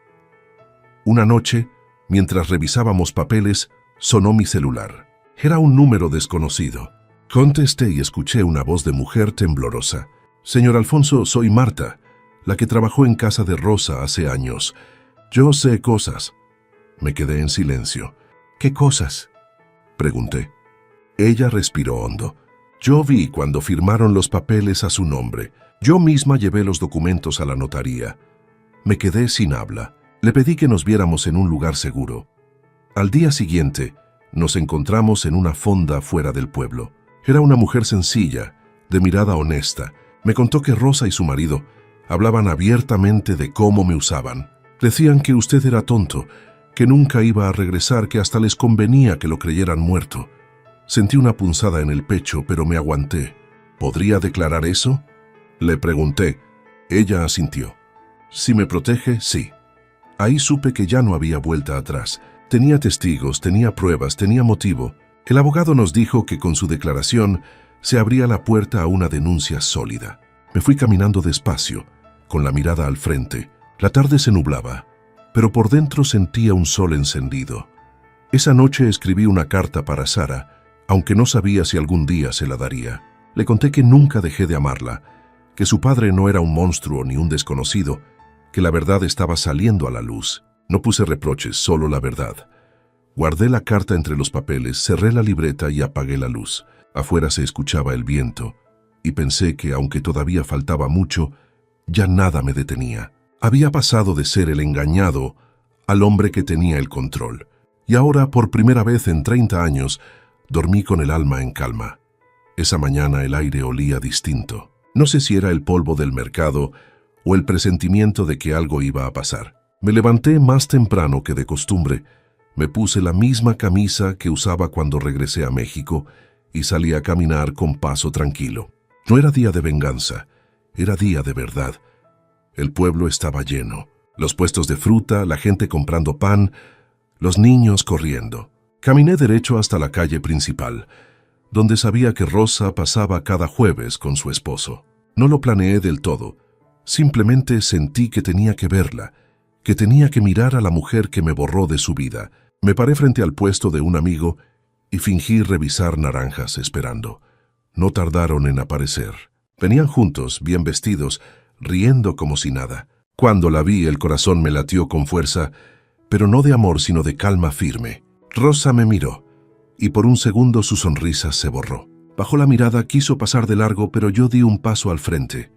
Una noche, mientras revisábamos papeles, sonó mi celular. Era un número desconocido. Contesté y escuché una voz de mujer temblorosa. «Señor Alfonso, soy Marta, la que trabajó en casa de Rosa hace años. Yo sé cosas». Me quedé en silencio. «¿Qué cosas?», pregunté. Ella respiró hondo. «Yo vi cuando firmaron los papeles a su nombre. Yo misma llevé los documentos a la notaría». Me quedé sin habla. Le pedí que nos viéramos en un lugar seguro. Al día siguiente, nos encontramos en una fonda fuera del pueblo. Era una mujer sencilla, de mirada honesta. Me contó que Rosa y su marido hablaban abiertamente de cómo me usaban. Decían que usted era tonto, que nunca iba a regresar, que hasta les convenía que lo creyeran muerto. Sentí una punzada en el pecho, pero me aguanté. ¿Podría declarar eso?, le pregunté. Ella asintió. Si me protege, sí. Ahí supe que ya no había vuelta atrás. Tenía testigos, tenía pruebas, tenía motivo. El abogado nos dijo que con su declaración se abría la puerta a una denuncia sólida. Me fui caminando despacio, con la mirada al frente. La tarde se nublaba, pero por dentro sentía un sol encendido. Esa noche escribí una carta para Sara, aunque no sabía si algún día se la daría. Le conté que nunca dejé de amarla, que su padre no era un monstruo ni un desconocido, que la verdad estaba saliendo a la luz. No puse reproches, solo la verdad. Guardé la carta entre los papeles, cerré la libreta y apagué la luz. Afuera se escuchaba el viento, y pensé que, aunque todavía faltaba mucho, ya nada me detenía. Había pasado de ser el engañado al hombre que tenía el control. Y ahora, por primera vez en 30 años, dormí con el alma en calma. Esa mañana el aire olía distinto. No sé si era el polvo del mercado o el presentimiento de que algo iba a pasar. Me levanté más temprano que de costumbre. Me puse la misma camisa que usaba cuando regresé a México y salí a caminar con paso tranquilo. No era día de venganza, era día de verdad. El pueblo estaba lleno. Los puestos de fruta, la gente comprando pan, los niños corriendo. Caminé derecho hasta la calle principal, donde sabía que Rosa pasaba cada jueves con su esposo. No lo planeé del todo. Simplemente sentí que tenía que verla, que tenía que mirar a la mujer que me borró de su vida. Me paré frente al puesto de un amigo y fingí revisar naranjas esperando. No tardaron en aparecer. Venían juntos, bien vestidos, riendo como si nada. Cuando la vi, el corazón me latió con fuerza, pero no de amor, sino de calma firme. Rosa me miró, y por un segundo su sonrisa se borró. Bajó la mirada, quiso pasar de largo, pero yo di un paso al frente.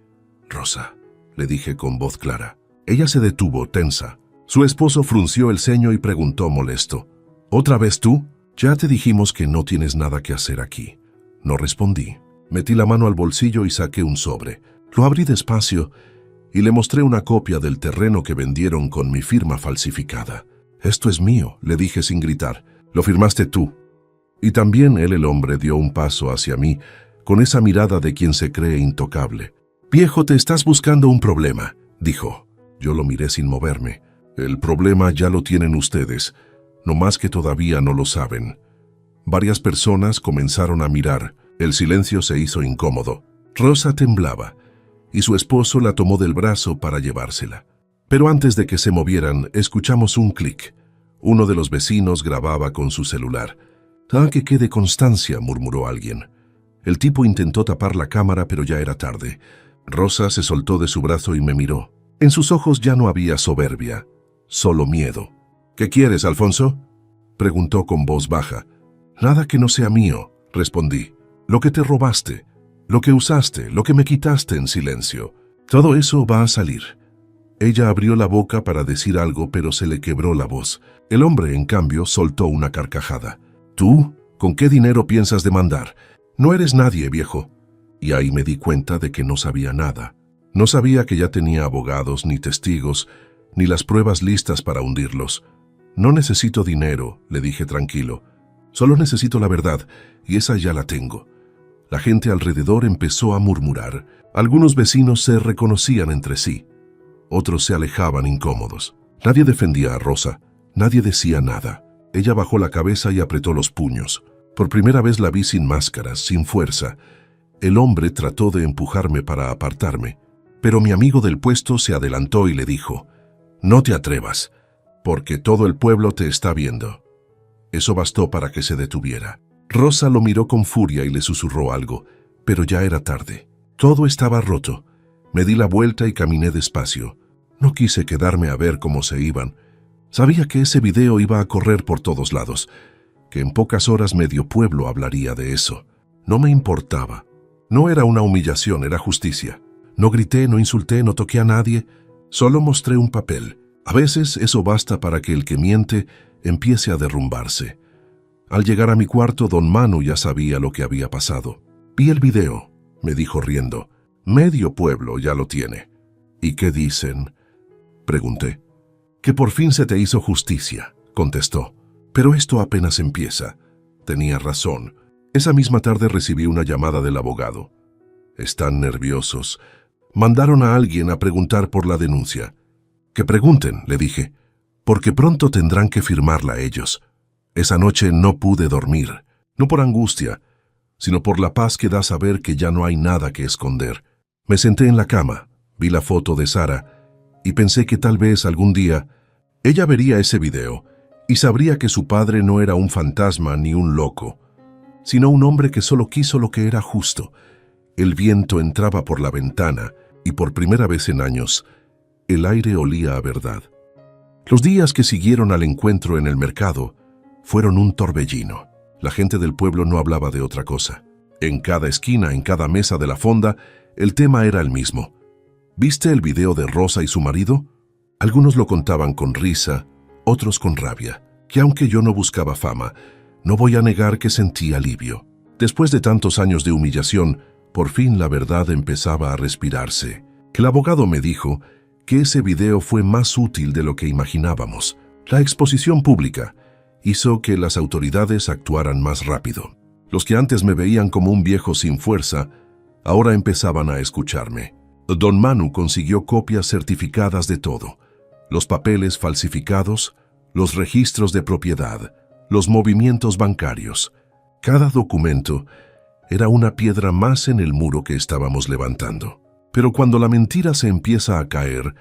«Rosa», le dije con voz clara. Ella se detuvo, tensa. Su esposo frunció el ceño y preguntó molesto: «¿Otra vez tú? Ya te dijimos que no tienes nada que hacer aquí». No respondí. Metí la mano al bolsillo y saqué un sobre. Lo abrí despacio y le mostré una copia del terreno que vendieron con mi firma falsificada. «Esto es mío», le dije sin gritar. «Lo firmaste tú». Y también él, el hombre, dio un paso hacia mí, con esa mirada de quien se cree intocable. «Viejo, te estás buscando un problema», dijo. Yo lo miré sin moverme. «El problema ya lo tienen ustedes, no más que todavía no lo saben». Varias personas comenzaron a mirar. El silencio se hizo incómodo. Rosa temblaba, y su esposo la tomó del brazo para llevársela. Pero antes de que se movieran, escuchamos un clic. Uno de los vecinos grababa con su celular. «Ah, que quede constancia», murmuró alguien. El tipo intentó tapar la cámara, pero ya era tarde. Rosa se soltó de su brazo y me miró. En sus ojos ya no había soberbia, solo miedo. «¿Qué quieres, Alfonso?», preguntó con voz baja. «Nada que no sea mío», respondí. «Lo que te robaste, lo que usaste, lo que me quitaste en silencio. Todo eso va a salir». Ella abrió la boca para decir algo, pero se le quebró la voz. El hombre, en cambio, soltó una carcajada. «¿Tú? ¿Con qué dinero piensas demandar? No eres nadie, viejo». Y ahí me di cuenta de que no sabía nada. No sabía que ya tenía abogados, ni testigos, ni las pruebas listas para hundirlos. «No necesito dinero», le dije tranquilo. Solo necesito la verdad, y esa ya la tengo. La gente alrededor empezó a murmurar. Algunos vecinos se reconocían entre sí. Otros se alejaban incómodos. Nadie defendía a Rosa. Nadie decía nada. Ella bajó la cabeza y apretó los puños. Por primera vez la vi sin máscaras, sin fuerza. El hombre trató de empujarme para apartarme, pero mi amigo del puesto se adelantó y le dijo: «No te atrevas, porque todo el pueblo te está viendo». Eso bastó para que se detuviera. Rosa lo miró con furia y le susurró algo, pero ya era tarde. Todo estaba roto. Me di la vuelta y caminé despacio. No quise quedarme a ver cómo se iban. Sabía que ese video iba a correr por todos lados, que en pocas horas medio pueblo hablaría de eso. No me importaba. No era una humillación, era justicia. No grité, no insulté, no toqué a nadie. Solo mostré un papel. A veces eso basta para que el que miente empiece a derrumbarse. Al llegar a mi cuarto, don Manu ya sabía lo que había pasado. «Vi el video», me dijo riendo. «Medio pueblo ya lo tiene». «¿Y qué dicen?», pregunté. «Que por fin se te hizo justicia», contestó. «Pero esto apenas empieza». Tenía razón. Esa misma tarde recibí una llamada del abogado. «Están nerviosos. Mandaron a alguien a preguntar por la denuncia». «Que pregunten», le dije, «porque pronto tendrán que firmarla ellos». Esa noche no pude dormir, no por angustia, sino por la paz que da saber que ya no hay nada que esconder. Me senté en la cama, vi la foto de Sara y pensé que tal vez algún día ella vería ese video y sabría que su padre no era un fantasma ni un loco, sino un hombre que solo quiso lo que era justo. El viento entraba por la ventana y por primera vez en años, el aire olía a verdad. Los días que siguieron al encuentro en el mercado fueron un torbellino. La gente del pueblo no hablaba de otra cosa. En cada esquina, en cada mesa de la fonda, el tema era el mismo. ¿Viste el video de Rosa y su marido? Algunos lo contaban con risa, otros con rabia. Que aunque yo no buscaba fama, no voy a negar que sentí alivio. Después de tantos años de humillación, por fin la verdad empezaba a respirarse. El abogado me dijo que ese video fue más útil de lo que imaginábamos. La exposición pública hizo que las autoridades actuaran más rápido. Los que antes me veían como un viejo sin fuerza, ahora empezaban a escucharme. Don Manu consiguió copias certificadas de todo: los papeles falsificados, los registros de propiedad, los movimientos bancarios. Cada documento era una piedra más en el muro que estábamos levantando. Pero cuando la mentira se empieza a caer,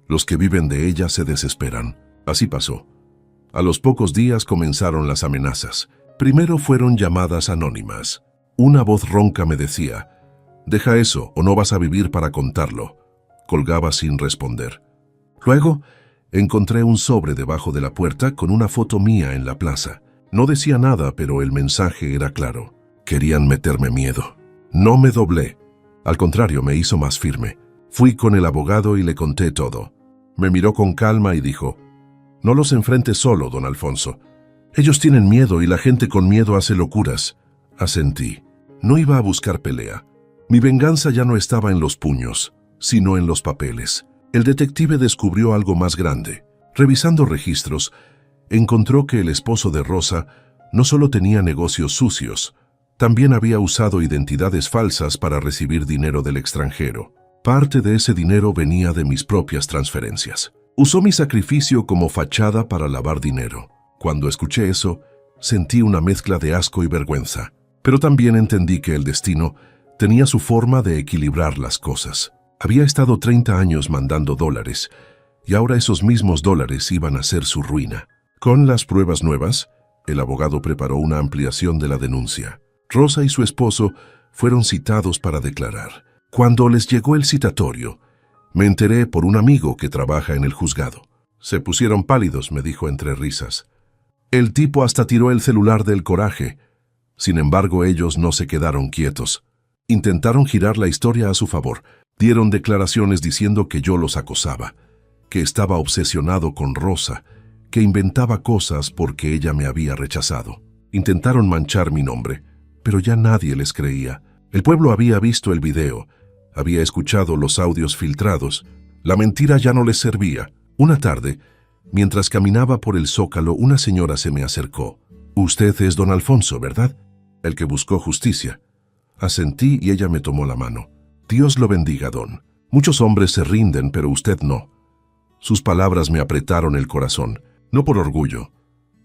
los que viven de ella se desesperan. Así pasó. A los pocos días comenzaron las amenazas. Primero fueron llamadas anónimas. Una voz ronca me decía: «Deja eso o no vas a vivir para contarlo». Colgaba sin responder. Luego encontré un sobre debajo de la puerta con una foto mía en la plaza. No decía nada, pero el mensaje era claro. Querían meterme miedo. No me doblé. Al contrario, me hizo más firme. Fui con el abogado y le conté todo. Me miró con calma y dijo: «No los enfrentes solo, don Alfonso. Ellos tienen miedo y la gente con miedo hace locuras». Asentí. No iba a buscar pelea. Mi venganza ya no estaba en los puños, sino en los papeles. El detective descubrió algo más grande. Revisando registros, encontró que el esposo de Rosa no solo tenía negocios sucios, también había usado identidades falsas para recibir dinero del extranjero. Parte de ese dinero venía de mis propias transferencias. Usó mi sacrificio como fachada para lavar dinero. Cuando escuché eso, sentí una mezcla de asco y vergüenza. Pero también entendí que el destino tenía su forma de equilibrar las cosas. Había estado 30 años mandando dólares, y ahora esos mismos dólares iban a ser su ruina. Con las pruebas nuevas, el abogado preparó una ampliación de la denuncia. Rosa y su esposo fueron citados para declarar. Cuando les llegó el citatorio, me enteré por un amigo que trabaja en el juzgado. «Se pusieron pálidos», me dijo entre risas. «El tipo hasta tiró el celular del coraje». Sin embargo, ellos no se quedaron quietos. Intentaron girar la historia a su favor. Dieron declaraciones diciendo que yo los acosaba, que estaba obsesionado con Rosa, que inventaba cosas porque ella me había rechazado. Intentaron manchar mi nombre, pero ya nadie les creía. El pueblo había visto el video, había escuchado los audios filtrados. La mentira ya no les servía. Una tarde, mientras caminaba por el Zócalo, una señora se me acercó. Usted es don Alfonso, ¿verdad? El que buscó justicia. Asentí y ella me tomó la mano. Dios lo bendiga, don. Muchos hombres se rinden, pero usted no. Sus palabras me apretaron el corazón, no por orgullo,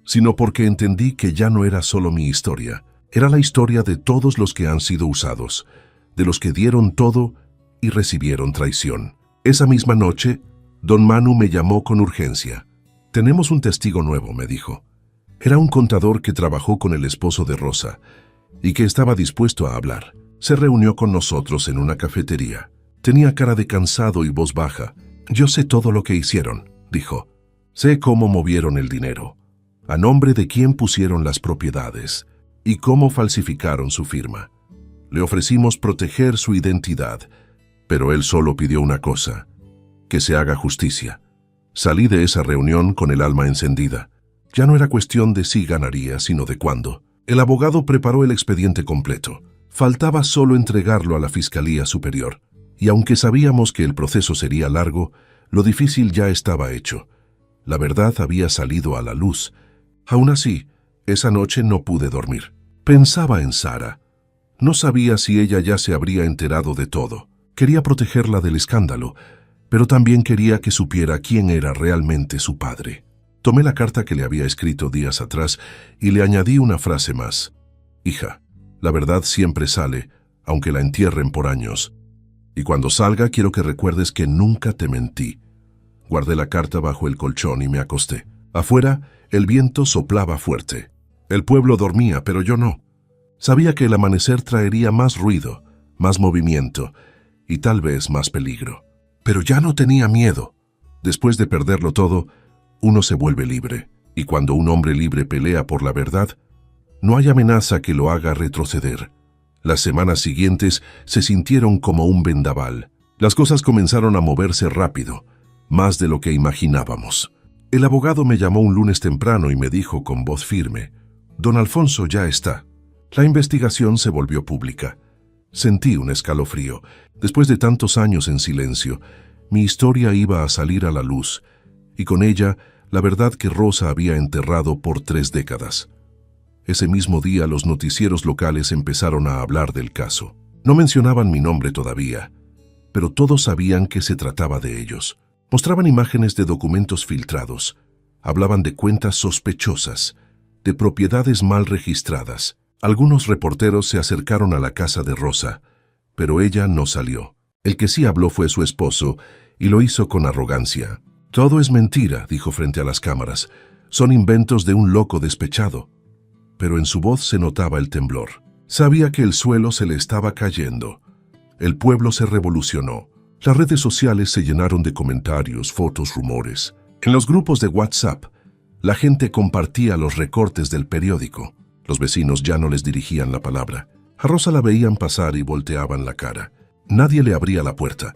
sino porque entendí que ya no era solo mi historia, era la historia de todos los que han sido usados, de los que dieron todo y recibieron traición. Esa misma noche, don Manu me llamó con urgencia. Tenemos un testigo nuevo, me dijo. Era un contador que trabajó con el esposo de Rosa y que estaba dispuesto a hablar. Se reunió con nosotros en una cafetería. Tenía cara de cansado y voz baja. Yo sé todo lo que hicieron, dijo. Sé cómo movieron el dinero, a nombre de quién pusieron las propiedades y cómo falsificaron su firma. Le ofrecimos proteger su identidad, pero él solo pidió una cosa, que se haga justicia. Salí de esa reunión con el alma encendida. Ya no era cuestión de si ganaría, sino de cuándo. El abogado preparó el expediente completo. Faltaba solo entregarlo a la Fiscalía Superior. Y aunque sabíamos que el proceso sería largo, lo difícil ya estaba hecho. La verdad había salido a la luz. Aún así, esa noche no pude dormir. Pensaba en Sara. No sabía si ella ya se habría enterado de todo. Quería protegerla del escándalo, pero también quería que supiera quién era realmente su padre. Tomé la carta que le había escrito días atrás y le añadí una frase más. Hija, la verdad siempre sale, aunque la entierren por años. Y cuando salga quiero que recuerdes que nunca te mentí. Guardé la carta bajo el colchón y me acosté. Afuera, el viento soplaba fuerte. El pueblo dormía, pero yo no. Sabía que el amanecer traería más ruido, más movimiento y tal vez más peligro. Pero ya no tenía miedo. Después de perderlo todo, uno se vuelve libre, y cuando un hombre libre pelea por la verdad, no hay amenaza que lo haga retroceder. Las semanas siguientes se sintieron como un vendaval. Las cosas comenzaron a moverse rápido, más de lo que imaginábamos. El abogado me llamó un lunes temprano y me dijo con voz firme, «Don Alfonso ya está». La investigación se volvió pública. Sentí un escalofrío. Después de tantos años en silencio, mi historia iba a salir a la luz, y con ella la verdad que Rosa había enterrado por 3 décadas. Ese mismo día los noticieros locales empezaron a hablar del caso. No mencionaban mi nombre todavía, pero todos sabían que se trataba de ellos. Mostraban imágenes de documentos filtrados, hablaban de cuentas sospechosas, de propiedades mal registradas. Algunos reporteros se acercaron a la casa de Rosa, pero ella no salió. El que sí habló fue su esposo, y lo hizo con arrogancia. «Todo es mentira», dijo frente a las cámaras. «Son inventos de un loco despechado». Pero en su voz se notaba el temblor. Sabía que el suelo se le estaba cayendo. El pueblo se revolucionó. Las redes sociales se llenaron de comentarios, fotos, rumores. En los grupos de WhatsApp, la gente compartía los recortes del periódico. Los vecinos ya no les dirigían la palabra. A Rosa la veían pasar y volteaban la cara. Nadie le abría la puerta.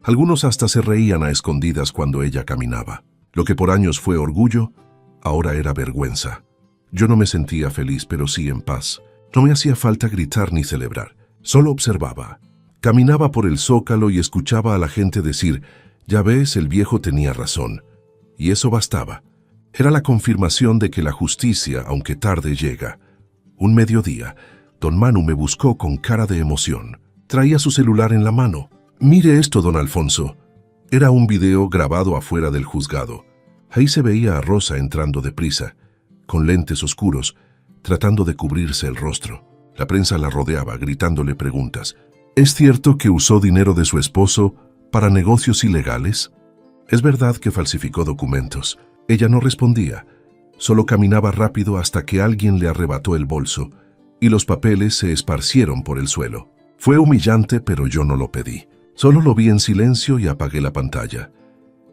Algunos hasta se reían a escondidas cuando ella caminaba. Lo que por años fue orgullo, ahora era vergüenza. Yo no me sentía feliz, pero sí en paz. No me hacía falta gritar ni celebrar. Solo observaba. Caminaba por el zócalo y escuchaba a la gente decir, «Ya ves, el viejo tenía razón». Y eso bastaba. Era la confirmación de que la justicia, aunque tarde, llega. Un mediodía, don Manu me buscó con cara de emoción. Traía su celular en la mano. «Mire esto, don Alfonso». Era un video grabado afuera del juzgado. Ahí se veía a Rosa entrando deprisa, con lentes oscuros, tratando de cubrirse el rostro. La prensa la rodeaba, gritándole preguntas. ¿Es cierto que usó dinero de su esposo para negocios ilegales? ¿Es verdad que falsificó documentos? Ella no respondía. Solo caminaba rápido hasta que alguien le arrebató el bolso y los papeles se esparcieron por el suelo. Fue humillante, pero yo no lo pedí. Solo lo vi en silencio y apagué la pantalla.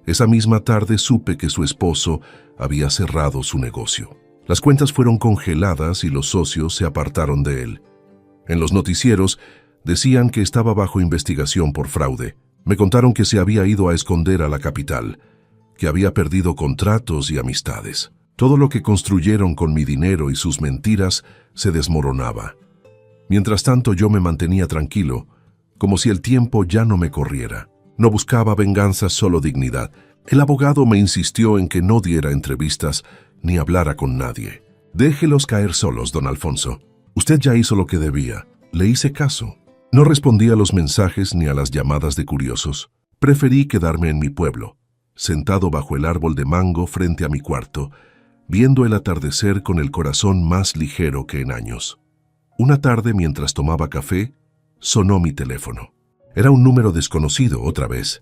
Esa misma tarde supe que su esposo había cerrado su negocio. Las cuentas fueron congeladas y los socios se apartaron de él. En los noticieros decían que estaba bajo investigación por fraude. Me contaron que se había ido a esconder a la capital, que había perdido contratos y amistades. Todo lo que construyeron con mi dinero y sus mentiras se desmoronaba. Mientras tanto yo me mantenía tranquilo, como si el tiempo ya no me corriera. No buscaba venganza, solo dignidad. El abogado me insistió en que no diera entrevistas ni hablara con nadie. Déjelos caer solos, don Alfonso. Usted ya hizo lo que debía. Le hice caso. No respondí a los mensajes ni a las llamadas de curiosos. Preferí quedarme en mi pueblo, sentado bajo el árbol de mango frente a mi cuarto, viendo el atardecer con el corazón más ligero que en años. Una tarde, mientras tomaba café, sonó mi teléfono. Era un número desconocido otra vez.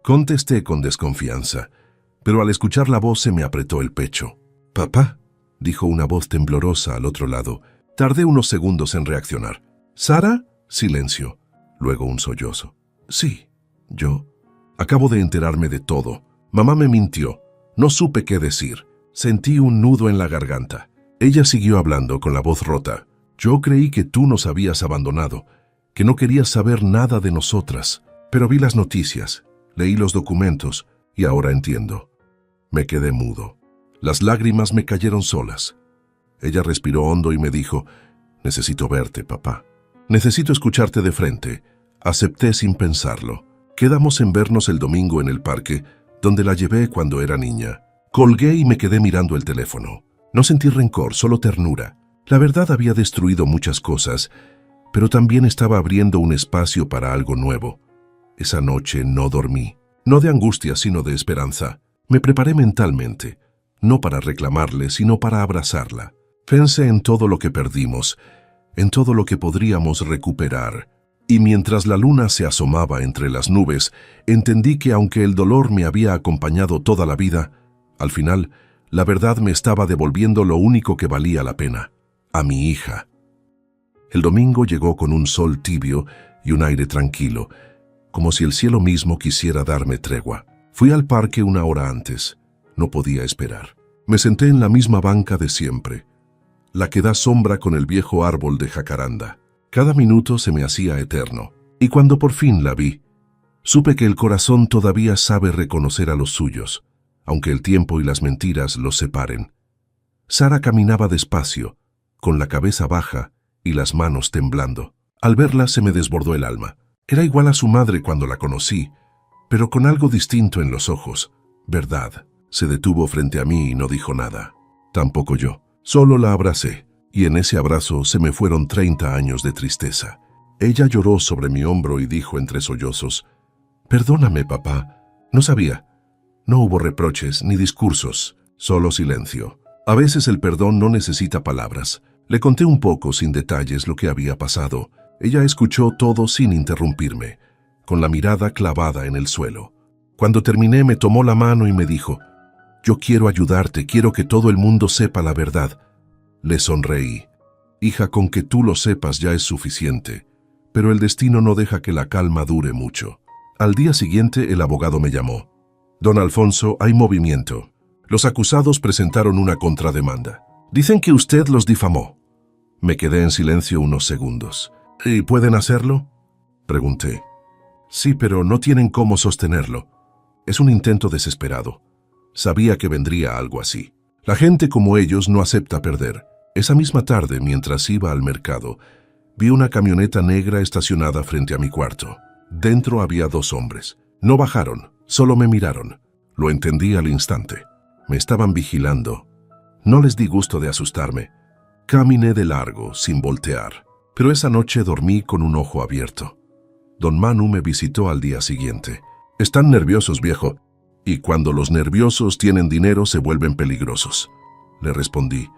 Contesté con desconfianza, pero al escuchar la voz se me apretó el pecho. «Papá», dijo una voz temblorosa al otro lado. Tardé unos segundos en reaccionar. «¿Sara?» Silencio. Luego un sollozo. «Sí, yo. Acabo de enterarme de todo. Mamá me mintió. No supe qué decir. Sentí un nudo en la garganta». Ella siguió hablando con la voz rota. «Yo creí que tú nos habías abandonado, que no querías saber nada de nosotras. Pero vi las noticias, leí los documentos y ahora entiendo». Me quedé mudo. Las lágrimas me cayeron solas. Ella respiró hondo y me dijo: «Necesito verte, papá. Necesito escucharte de frente». Acepté sin pensarlo. Quedamos en vernos el domingo en el parque, donde la llevé cuando era niña. Colgué y me quedé mirando el teléfono. No sentí rencor, solo ternura. La verdad había destruido muchas cosas, pero también estaba abriendo un espacio para algo nuevo. Esa noche no dormí. No de angustia, sino de esperanza. Me preparé mentalmente, no para reclamarle, sino para abrazarla. Pensé en todo lo que perdimos, en todo lo que podríamos recuperar. Y mientras la luna se asomaba entre las nubes, entendí que aunque el dolor me había acompañado toda la vida, al final, la verdad me estaba devolviendo lo único que valía la pena: a mi hija. El domingo llegó con un sol tibio y un aire tranquilo, como si el cielo mismo quisiera darme tregua. Fui al parque una hora antes. No podía esperar. Me senté en la misma banca de siempre, la que da sombra con el viejo árbol de jacaranda. Cada minuto se me hacía eterno, y cuando por fin la vi, supe que el corazón todavía sabe reconocer a los suyos, aunque el tiempo y las mentiras los separen. Sara caminaba despacio, con la cabeza baja y las manos temblando. Al verla se me desbordó el alma. Era igual a su madre cuando la conocí, pero con algo distinto en los ojos. «¿Verdad?». Se detuvo frente a mí y no dijo nada. Tampoco yo. Solo la abracé, y en ese abrazo se me fueron 30 años de tristeza. Ella lloró sobre mi hombro y dijo entre sollozos: «Perdóname, papá. No sabía». No hubo reproches ni discursos, solo silencio. A veces el perdón no necesita palabras. Le conté un poco, sin detalles, lo que había pasado. Ella escuchó todo sin interrumpirme, con la mirada clavada en el suelo. Cuando terminé, me tomó la mano y me dijo: «Yo quiero ayudarte, quiero que todo el mundo sepa la verdad». Le sonreí. «Hija, con que tú lo sepas ya es suficiente, pero el destino no deja que la calma dure mucho». Al día siguiente el abogado me llamó. «Don Alfonso, hay movimiento. Los acusados presentaron una contrademanda. Dicen que usted los difamó». Me quedé en silencio unos segundos. «¿Y pueden hacerlo?», pregunté. «Sí, pero no tienen cómo sostenerlo. Es un intento desesperado. Sabía que vendría algo así. La gente como ellos no acepta perder». Esa misma tarde, mientras iba al mercado, vi una camioneta negra estacionada frente a mi cuarto. Dentro había 2 hombres. No bajaron, solo me miraron. Lo entendí al instante. Me estaban vigilando. No les di gusto de asustarme. Caminé de largo, sin voltear. Pero esa noche dormí con un ojo abierto. Don Manu me visitó al día siguiente. «Están nerviosos, viejo. Y cuando los nerviosos tienen dinero se vuelven peligrosos», le respondí.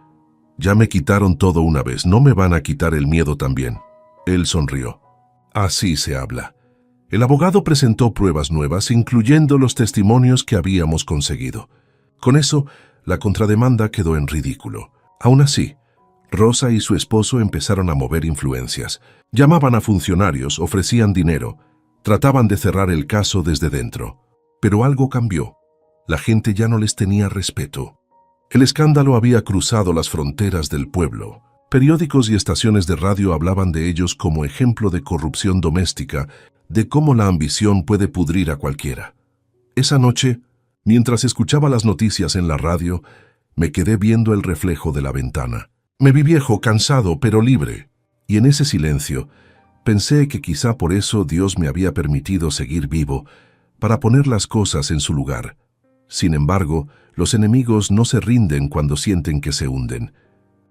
«Ya me quitaron todo una vez, ¿no me van a quitar el miedo también?». Él sonrió. «Así se habla». El abogado presentó pruebas nuevas, incluyendo los testimonios que habíamos conseguido. Con eso, la contrademanda quedó en ridículo. Aún así, Rosa y su esposo empezaron a mover influencias. Llamaban a funcionarios, ofrecían dinero, trataban de cerrar el caso desde dentro. Pero algo cambió. La gente ya no les tenía respeto. El escándalo había cruzado las fronteras del pueblo. Periódicos y estaciones de radio hablaban de ellos como ejemplo de corrupción doméstica, de cómo la ambición puede pudrir a cualquiera. Esa noche, mientras escuchaba las noticias en la radio, me quedé viendo el reflejo de la ventana. Me vi viejo, cansado, pero libre. Y en ese silencio, pensé que quizá por eso Dios me había permitido seguir vivo, para poner las cosas en su lugar. Sin embargo, los enemigos no se rinden cuando sienten que se hunden.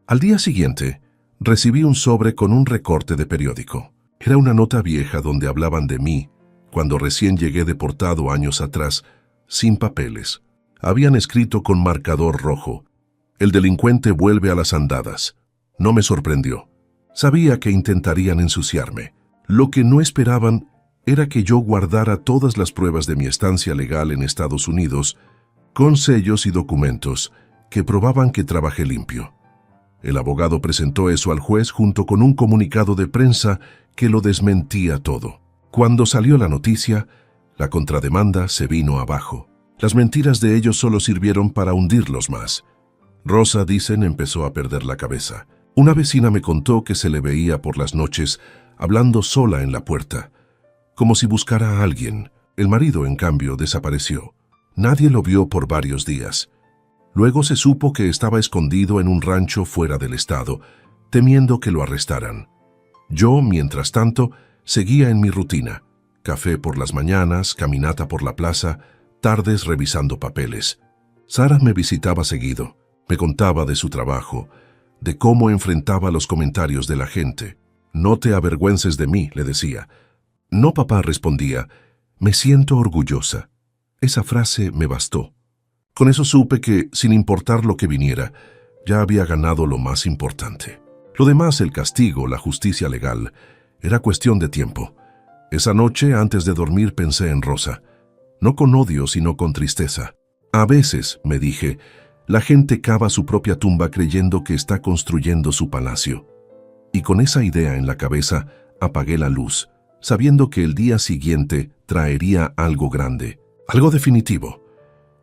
Al día siguiente, recibí un sobre con un recorte de periódico. Era una nota vieja donde hablaban de mí, cuando recién llegué deportado años atrás, sin papeles. Habían escrito con marcador rojo: "El delincuente vuelve a las andadas". No me sorprendió. Sabía que intentarían ensuciarme. Lo que no esperaban era que yo guardara todas las pruebas de mi estancia legal en Estados Unidos, con sellos y documentos que probaban que trabajé limpio. El abogado presentó eso al juez junto con un comunicado de prensa que lo desmentía todo. Cuando salió la noticia, la contrademanda se vino abajo. Las mentiras de ellos solo sirvieron para hundirlos más. Rosa, dicen, empezó a perder la cabeza. Una vecina me contó que se le veía por las noches hablando sola en la puerta, como si buscara a alguien. El marido, en cambio, desapareció. Nadie lo vio por varios días. Luego se supo que estaba escondido en un rancho fuera del estado, temiendo que lo arrestaran. Yo, mientras tanto, seguía en mi rutina: café por las mañanas, caminata por la plaza, tardes revisando papeles. Sara me visitaba seguido, me contaba de su trabajo, de cómo enfrentaba los comentarios de la gente. «No te avergüences de mí», le decía. «No, papá», respondía. «Me siento orgullosa». Esa frase me bastó. Con eso supe que, sin importar lo que viniera, ya había ganado lo más importante. Lo demás, el castigo, la justicia legal, era cuestión de tiempo. Esa noche, antes de dormir, pensé en Rosa. No con odio, sino con tristeza. A veces, me dije, la gente cava su propia tumba creyendo que está construyendo su palacio. Y con esa idea en la cabeza, apagué la luz, sabiendo que el día siguiente traería algo grande, algo definitivo.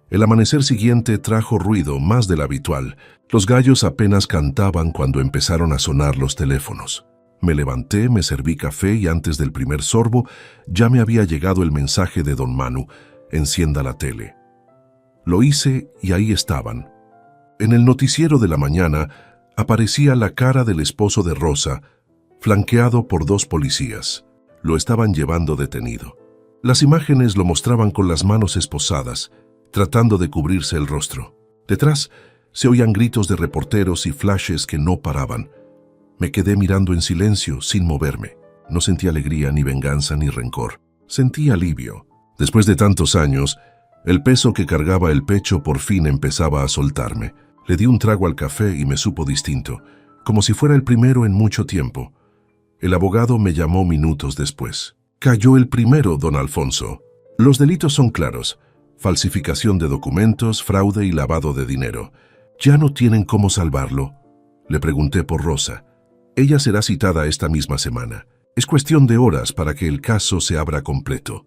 El amanecer siguiente trajo ruido más del habitual. Los gallos apenas cantaban cuando empezaron a sonar los teléfonos. Me levanté, me serví café y antes del primer sorbo ya me había llegado el mensaje de don Manu: «Encienda la tele». Lo hice y ahí estaban. En el noticiero de la mañana aparecía la cara del esposo de Rosa, flanqueado por 2 policías. Lo estaban llevando detenido. Las imágenes lo mostraban con las manos esposadas, tratando de cubrirse el rostro. Detrás se oían gritos de reporteros y flashes que no paraban. Me quedé mirando en silencio, sin moverme. No sentí alegría, ni venganza, ni rencor. Sentí alivio. Después de tantos años, el peso que cargaba el pecho por fin empezaba a soltarme. Le di un trago al café y me supo distinto, como si fuera el primero en mucho tiempo. El abogado me llamó minutos después. «Cayó el primero, don Alfonso. Los delitos son claros: falsificación de documentos, fraude y lavado de dinero. ¿Ya no tienen cómo salvarlo?». Le pregunté por Rosa. «Ella será citada esta misma semana. Es cuestión de horas para que el caso se abra completo».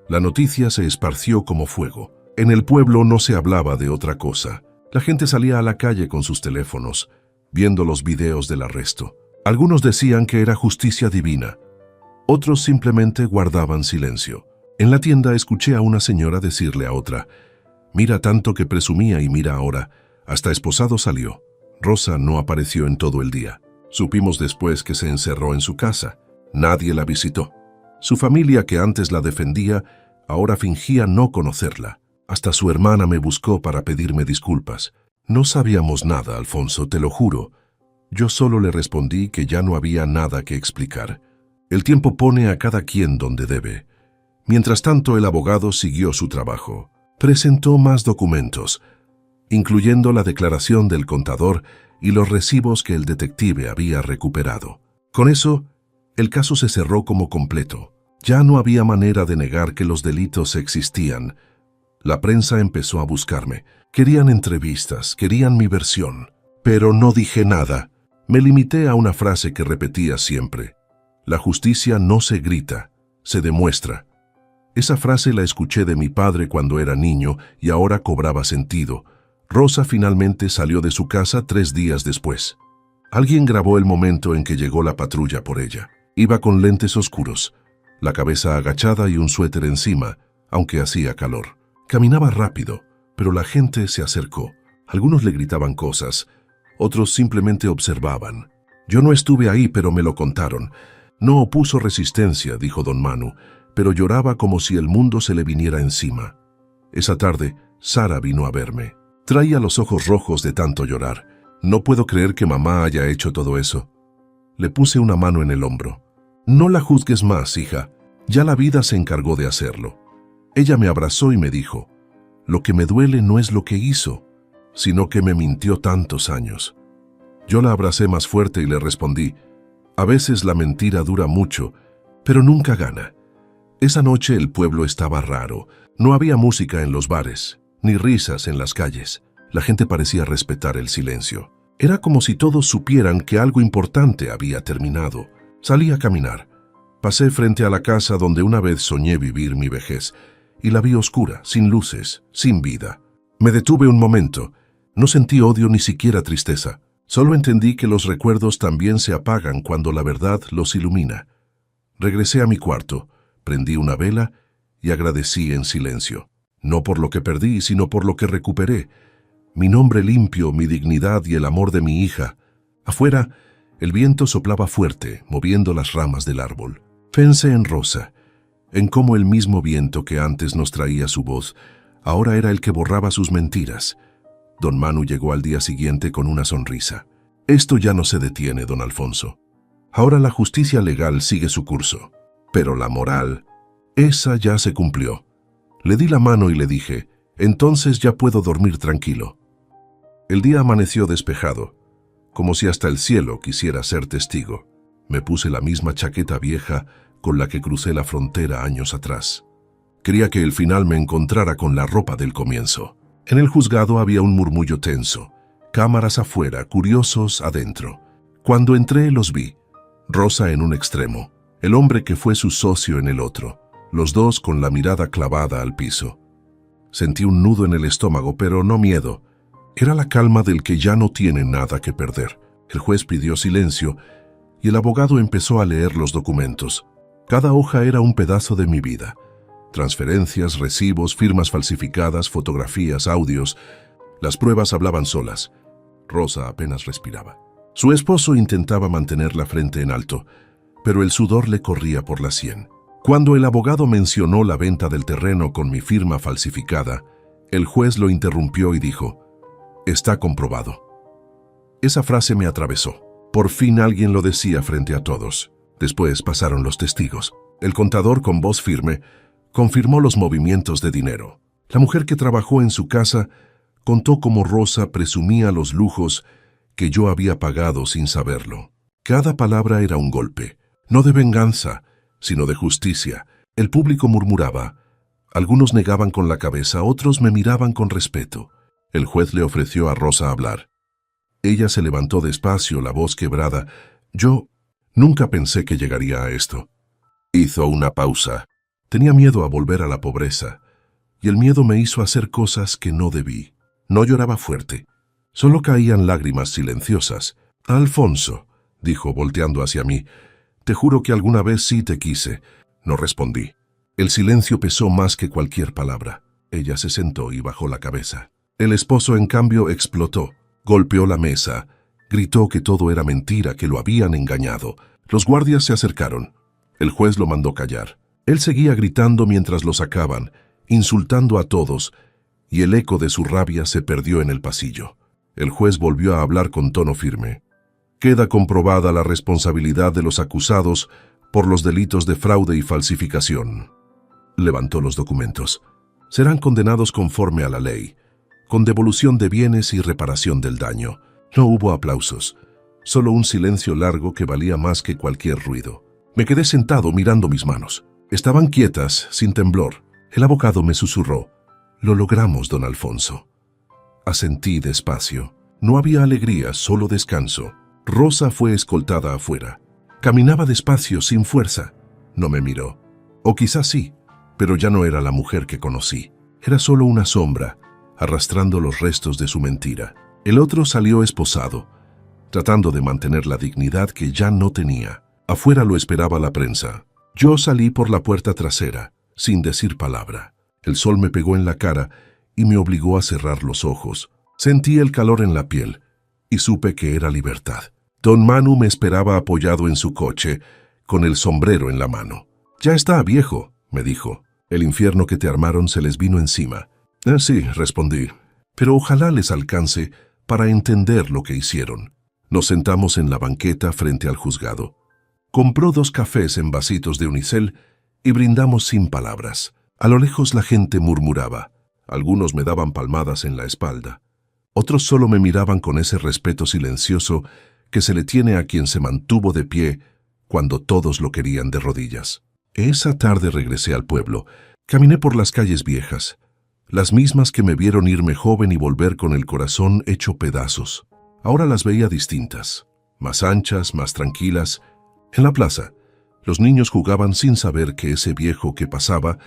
La noticia se esparció como fuego. En el pueblo no se hablaba de otra cosa. La gente salía a la calle con sus teléfonos, viendo los videos del arresto. Algunos decían que era justicia divina. Otros simplemente guardaban silencio. En la tienda escuché a una señora decirle a otra: «Mira tanto que presumía y mira ahora, hasta esposado salió». Rosa no apareció en todo el día. Supimos después que se encerró en su casa. Nadie la visitó. Su familia, que antes la defendía, ahora fingía no conocerla. Hasta su hermana me buscó para pedirme disculpas. No sabíamos nada, Alfonso, te lo juro. Yo solo le respondí que ya no había nada que explicar. El tiempo pone a cada quien donde debe. Mientras tanto, el abogado siguió su trabajo. Presentó más documentos, incluyendo la declaración del contador y los recibos que el detective había recuperado. Con eso, el caso se cerró como completo. Ya no había manera de negar que los delitos existían. La prensa empezó a buscarme. Querían entrevistas, querían mi versión. Pero no dije nada. Me limité a una frase que repetía siempre: «La justicia no se grita, se demuestra». Esa frase la escuché de mi padre cuando era niño y ahora cobraba sentido. Rosa finalmente salió de su casa 3 días después. Alguien grabó el momento en que llegó la patrulla por ella. Iba con lentes oscuros, la cabeza agachada y un suéter encima, aunque hacía calor. Caminaba rápido, pero la gente se acercó. Algunos le gritaban cosas, otros simplemente observaban. Yo no estuve ahí, pero me lo contaron. No opuso resistencia, dijo don Manu, pero lloraba como si el mundo se le viniera encima. Esa tarde, Sara vino a verme. Traía los ojos rojos de tanto llorar. No puedo creer que mamá haya hecho todo eso. Le puse una mano en el hombro. No la juzgues más, hija. Ya la vida se encargó de hacerlo. Ella me abrazó y me dijo, lo que me duele no es lo que hizo, sino que me mintió tantos años. Yo la abracé más fuerte y le respondí, a veces la mentira dura mucho, pero nunca gana. Esa noche el pueblo estaba raro. No había música en los bares, ni risas en las calles. La gente parecía respetar el silencio. Era como si todos supieran que algo importante había terminado. Salí a caminar. Pasé frente a la casa donde una vez soñé vivir mi vejez, y la vi oscura, sin luces, sin vida. Me detuve un momento. No sentí odio ni siquiera tristeza. Solo entendí que los recuerdos también se apagan cuando la verdad los ilumina. Regresé a mi cuarto, prendí una vela y agradecí en silencio. No por lo que perdí, sino por lo que recuperé. Mi nombre limpio, mi dignidad y el amor de mi hija. Afuera, el viento soplaba fuerte, moviendo las ramas del árbol. Pensé en Rosa, en cómo el mismo viento que antes nos traía su voz, ahora era el que borraba sus mentiras. Don Manu llegó al día siguiente con una sonrisa. Esto ya no se detiene, don Alfonso. Ahora la justicia legal sigue su curso, pero la moral, esa ya se cumplió. Le di la mano y le dije, entonces ya puedo dormir tranquilo. El día amaneció despejado, como si hasta el cielo quisiera ser testigo. Me puse la misma chaqueta vieja con la que crucé la frontera años atrás. Quería que el final me encontrara con la ropa del comienzo. En el juzgado había un murmullo tenso, cámaras afuera, curiosos adentro. Cuando entré los vi, Rosa en un extremo, el hombre que fue su socio en el otro, los dos con la mirada clavada al piso. Sentí un nudo en el estómago, pero no miedo. Era la calma del que ya no tiene nada que perder. El juez pidió silencio y el abogado empezó a leer los documentos. Cada hoja era un pedazo de mi vida. Transferencias, recibos, firmas falsificadas, fotografías, audios. Las pruebas hablaban solas. Rosa apenas respiraba. Su esposo intentaba mantener la frente en alto, pero el sudor le corría por la sien. Cuando el abogado mencionó la venta del terreno con mi firma falsificada, el juez lo interrumpió y dijo, «Está comprobado». Esa frase me atravesó. Por fin alguien lo decía frente a todos. Después pasaron los testigos. El contador, con voz firme, confirmó los movimientos de dinero. La mujer que trabajó en su casa contó cómo Rosa presumía los lujos que yo había pagado sin saberlo. Cada palabra era un golpe, no de venganza, sino de justicia. El público murmuraba. Algunos negaban con la cabeza, otros me miraban con respeto. El juez le ofreció a Rosa hablar. Ella se levantó despacio, la voz quebrada. Yo nunca pensé que llegaría a esto. Hizo una pausa. Tenía miedo a volver a la pobreza, y el miedo me hizo hacer cosas que no debí. No lloraba fuerte, solo caían lágrimas silenciosas. «Alfonso», dijo volteando hacia mí, «te juro que alguna vez sí te quise». No respondí. El silencio pesó más que cualquier palabra. Ella se sentó y bajó la cabeza. El esposo, en cambio, explotó. Golpeó la mesa. Gritó que todo era mentira, que lo habían engañado. Los guardias se acercaron. El juez lo mandó callar. Él seguía gritando mientras lo sacaban, insultando a todos, y el eco de su rabia se perdió en el pasillo. El juez volvió a hablar con tono firme. «Queda comprobada la responsabilidad de los acusados por los delitos de fraude y falsificación». Levantó los documentos. «Serán condenados conforme a la ley, con devolución de bienes y reparación del daño». No hubo aplausos, solo un silencio largo que valía más que cualquier ruido. Me quedé sentado mirando mis manos. Estaban quietas, sin temblor. El abogado me susurró. «Lo logramos, don Alfonso». Asentí despacio. No había alegría, solo descanso. Rosa fue escoltada afuera. Caminaba despacio, sin fuerza. No me miró. O quizás sí, pero ya no era la mujer que conocí. Era solo una sombra, arrastrando los restos de su mentira. El otro salió esposado, tratando de mantener la dignidad que ya no tenía. Afuera lo esperaba la prensa. Yo salí por la puerta trasera, sin decir palabra. El sol me pegó en la cara y me obligó a cerrar los ojos. Sentí el calor en la piel y supe que era libertad. Don Manu me esperaba apoyado en su coche, con el sombrero en la mano. «Ya está, viejo», me dijo. «El infierno que te armaron se les vino encima». Sí», respondí, «pero ojalá les alcance para entender lo que hicieron. Nos sentamos en la banqueta frente al juzgado. Compró 2 cafés en vasitos de unicel y brindamos sin palabras. A lo lejos la gente murmuraba. Algunos me daban palmadas en la espalda. Otros solo me miraban con ese respeto silencioso que se le tiene a quien se mantuvo de pie cuando todos lo querían de rodillas. Esa tarde regresé al pueblo. Caminé por las calles viejas, las mismas que me vieron irme joven y volver con el corazón hecho pedazos. Ahora las veía distintas, más anchas, más tranquilas. En la plaza, los niños jugaban sin saber que ese viejo que pasaba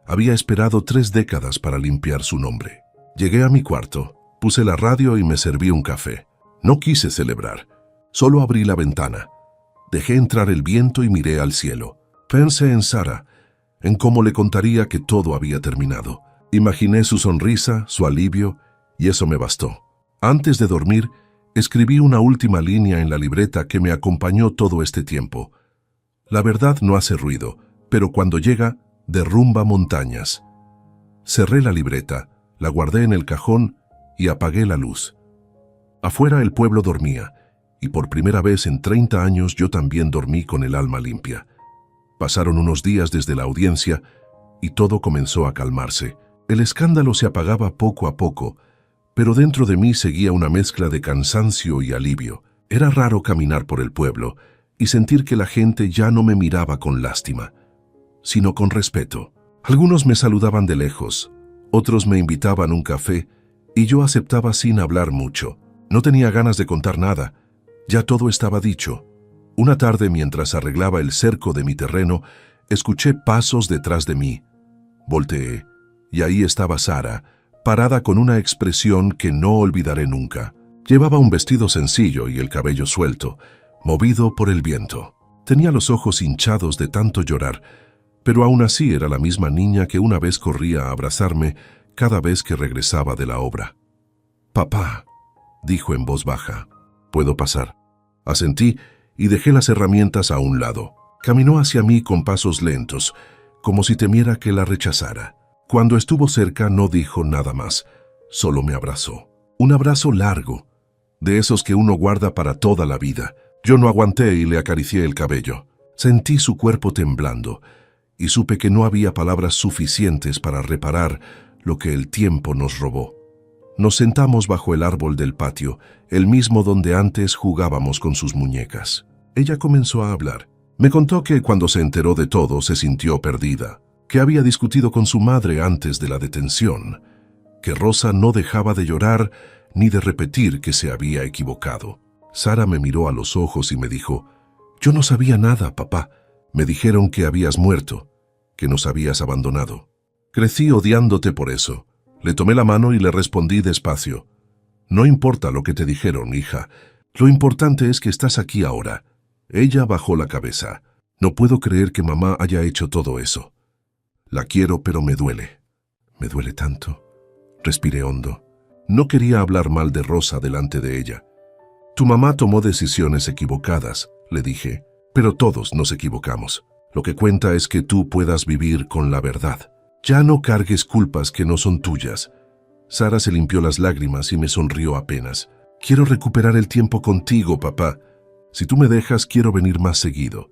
había esperado 3 décadas para limpiar su nombre. Llegué a mi cuarto, puse la radio y me serví un café. No quise celebrar, solo abrí la ventana. Dejé entrar el viento y miré al cielo. Pensé en Sara, en cómo le contaría que todo había terminado. Imaginé su sonrisa, su alivio, y eso me bastó. Antes de dormir, escribí una última línea en la libreta que me acompañó todo este tiempo. La verdad no hace ruido, pero cuando llega, derrumba montañas. Cerré la libreta, la guardé en el cajón y apagué la luz. Afuera el pueblo dormía, y por primera vez en 30 años yo también dormí con el alma limpia. Pasaron unos días desde la audiencia y todo comenzó a calmarse. El escándalo se apagaba poco a poco, pero dentro de mí seguía una mezcla de cansancio y alivio. Era raro caminar por el pueblo y sentir que la gente ya no me miraba con lástima, sino con respeto. Algunos me saludaban de lejos, otros me invitaban a un café y yo aceptaba sin hablar mucho. No tenía ganas de contar nada, ya todo estaba dicho. Una tarde, mientras arreglaba el cerco de mi terreno, escuché pasos detrás de mí. Volteé, y ahí estaba Sara, parada con una expresión que no olvidaré nunca. Llevaba un vestido sencillo y el cabello suelto, movido por el viento. Tenía los ojos hinchados de tanto llorar, pero aún así era la misma niña que una vez corría a abrazarme cada vez que regresaba de la obra. «Papá», dijo en voz baja, «¿puedo pasar?» Asentí y dejé las herramientas a un lado. Caminó hacia mí con pasos lentos, como si temiera que la rechazara. Cuando estuvo cerca no dijo nada más, solo me abrazó. Un abrazo largo, de esos que uno guarda para toda la vida. Yo no aguanté y le acaricié el cabello. Sentí su cuerpo temblando y supe que no había palabras suficientes para reparar lo que el tiempo nos robó. Nos sentamos bajo el árbol del patio, el mismo donde antes jugábamos con sus muñecas. Ella comenzó a hablar. Me contó que cuando se enteró de todo se sintió perdida, que había discutido con su madre antes de la detención, que Rosa no dejaba de llorar ni de repetir que se había equivocado. Sara me miró a los ojos y me dijo, «Yo no sabía nada, papá. Me dijeron que habías muerto, que nos habías abandonado. Crecí odiándote por eso». Le tomé la mano y le respondí despacio, «No importa lo que te dijeron, hija. Lo importante es que estás aquí ahora». Ella bajó la cabeza. «No puedo creer que mamá haya hecho todo eso. La quiero, pero me duele. Me duele tanto». Respiré hondo. No quería hablar mal de Rosa delante de ella. «Tu mamá tomó decisiones equivocadas», le dije, «pero todos nos equivocamos. Lo que cuenta es que tú puedas vivir con la verdad. Ya no cargues culpas que no son tuyas». Sara se limpió las lágrimas y me sonrió apenas. «Quiero recuperar el tiempo contigo, papá. Si tú me dejas, quiero venir más seguido».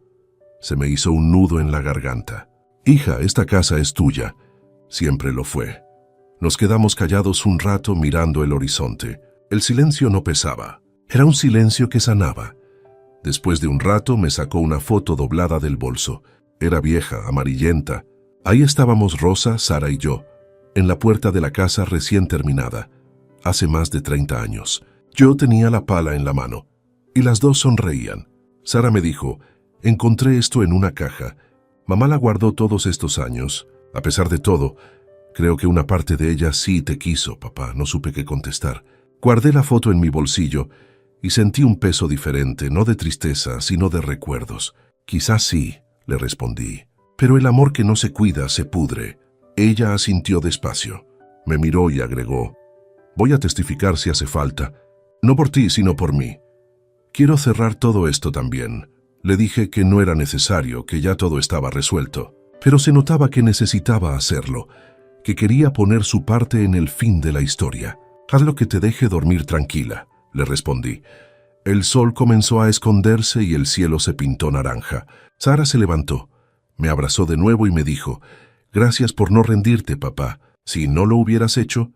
Se me hizo un nudo en la garganta. «Hija, esta casa es tuya. Siempre lo fue». Nos quedamos callados un rato mirando el horizonte. El silencio no pesaba. Era un silencio que sanaba. Después de un rato me sacó una foto doblada del bolso. Era vieja, amarillenta. Ahí estábamos Rosa, Sara y yo, en la puerta de la casa recién terminada, hace más de 30 años. Yo tenía la pala en la mano, y las dos sonreían. Sara me dijo, «Encontré esto en una caja. Mamá la guardó todos estos años. A pesar de todo, creo que una parte de ella sí te quiso, papá». No supe qué contestar. Guardé la foto en mi bolsillo y sentí un peso diferente, no de tristeza, sino de recuerdos. «Quizás sí», le respondí. «Pero el amor que no se cuida se pudre». Ella asintió despacio. Me miró y agregó, «Voy a testificar si hace falta. No por ti, sino por mí. Quiero cerrar todo esto también». Le dije que no era necesario, que ya todo estaba resuelto. Pero se notaba que necesitaba hacerlo, que quería poner su parte en el fin de la historia. Haz lo que te deje dormir tranquila, le respondí. El sol comenzó a esconderse y el cielo se pintó naranja. Sara se levantó, me abrazó de nuevo y me dijo, «Gracias por no rendirte, papá. Si no lo hubieras hecho,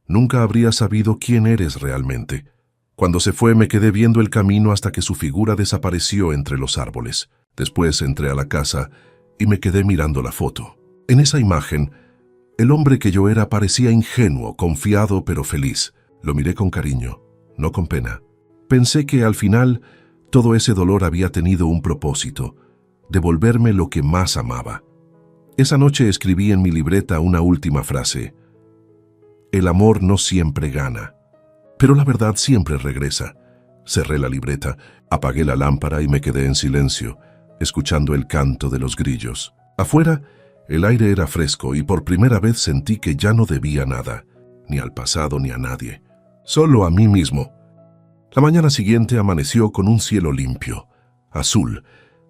nunca habría sabido quién eres realmente». Cuando se fue me quedé viendo el camino hasta que su figura desapareció entre los árboles. Después entré a la casa y me quedé mirando la foto. En esa imagen, el hombre que yo era parecía ingenuo, confiado pero feliz. Lo miré con cariño, no con pena. Pensé que al final todo ese dolor había tenido un propósito, devolverme lo que más amaba. Esa noche escribí en mi libreta una última frase. El amor no siempre gana, pero la verdad siempre regresa. Cerré la libreta, apagué la lámpara y me quedé en silencio, escuchando el canto de los grillos. Afuera, el aire era fresco y por primera vez sentí que ya no debía nada, ni al pasado ni a nadie, solo a mí mismo. La mañana siguiente amaneció con un cielo limpio, azul,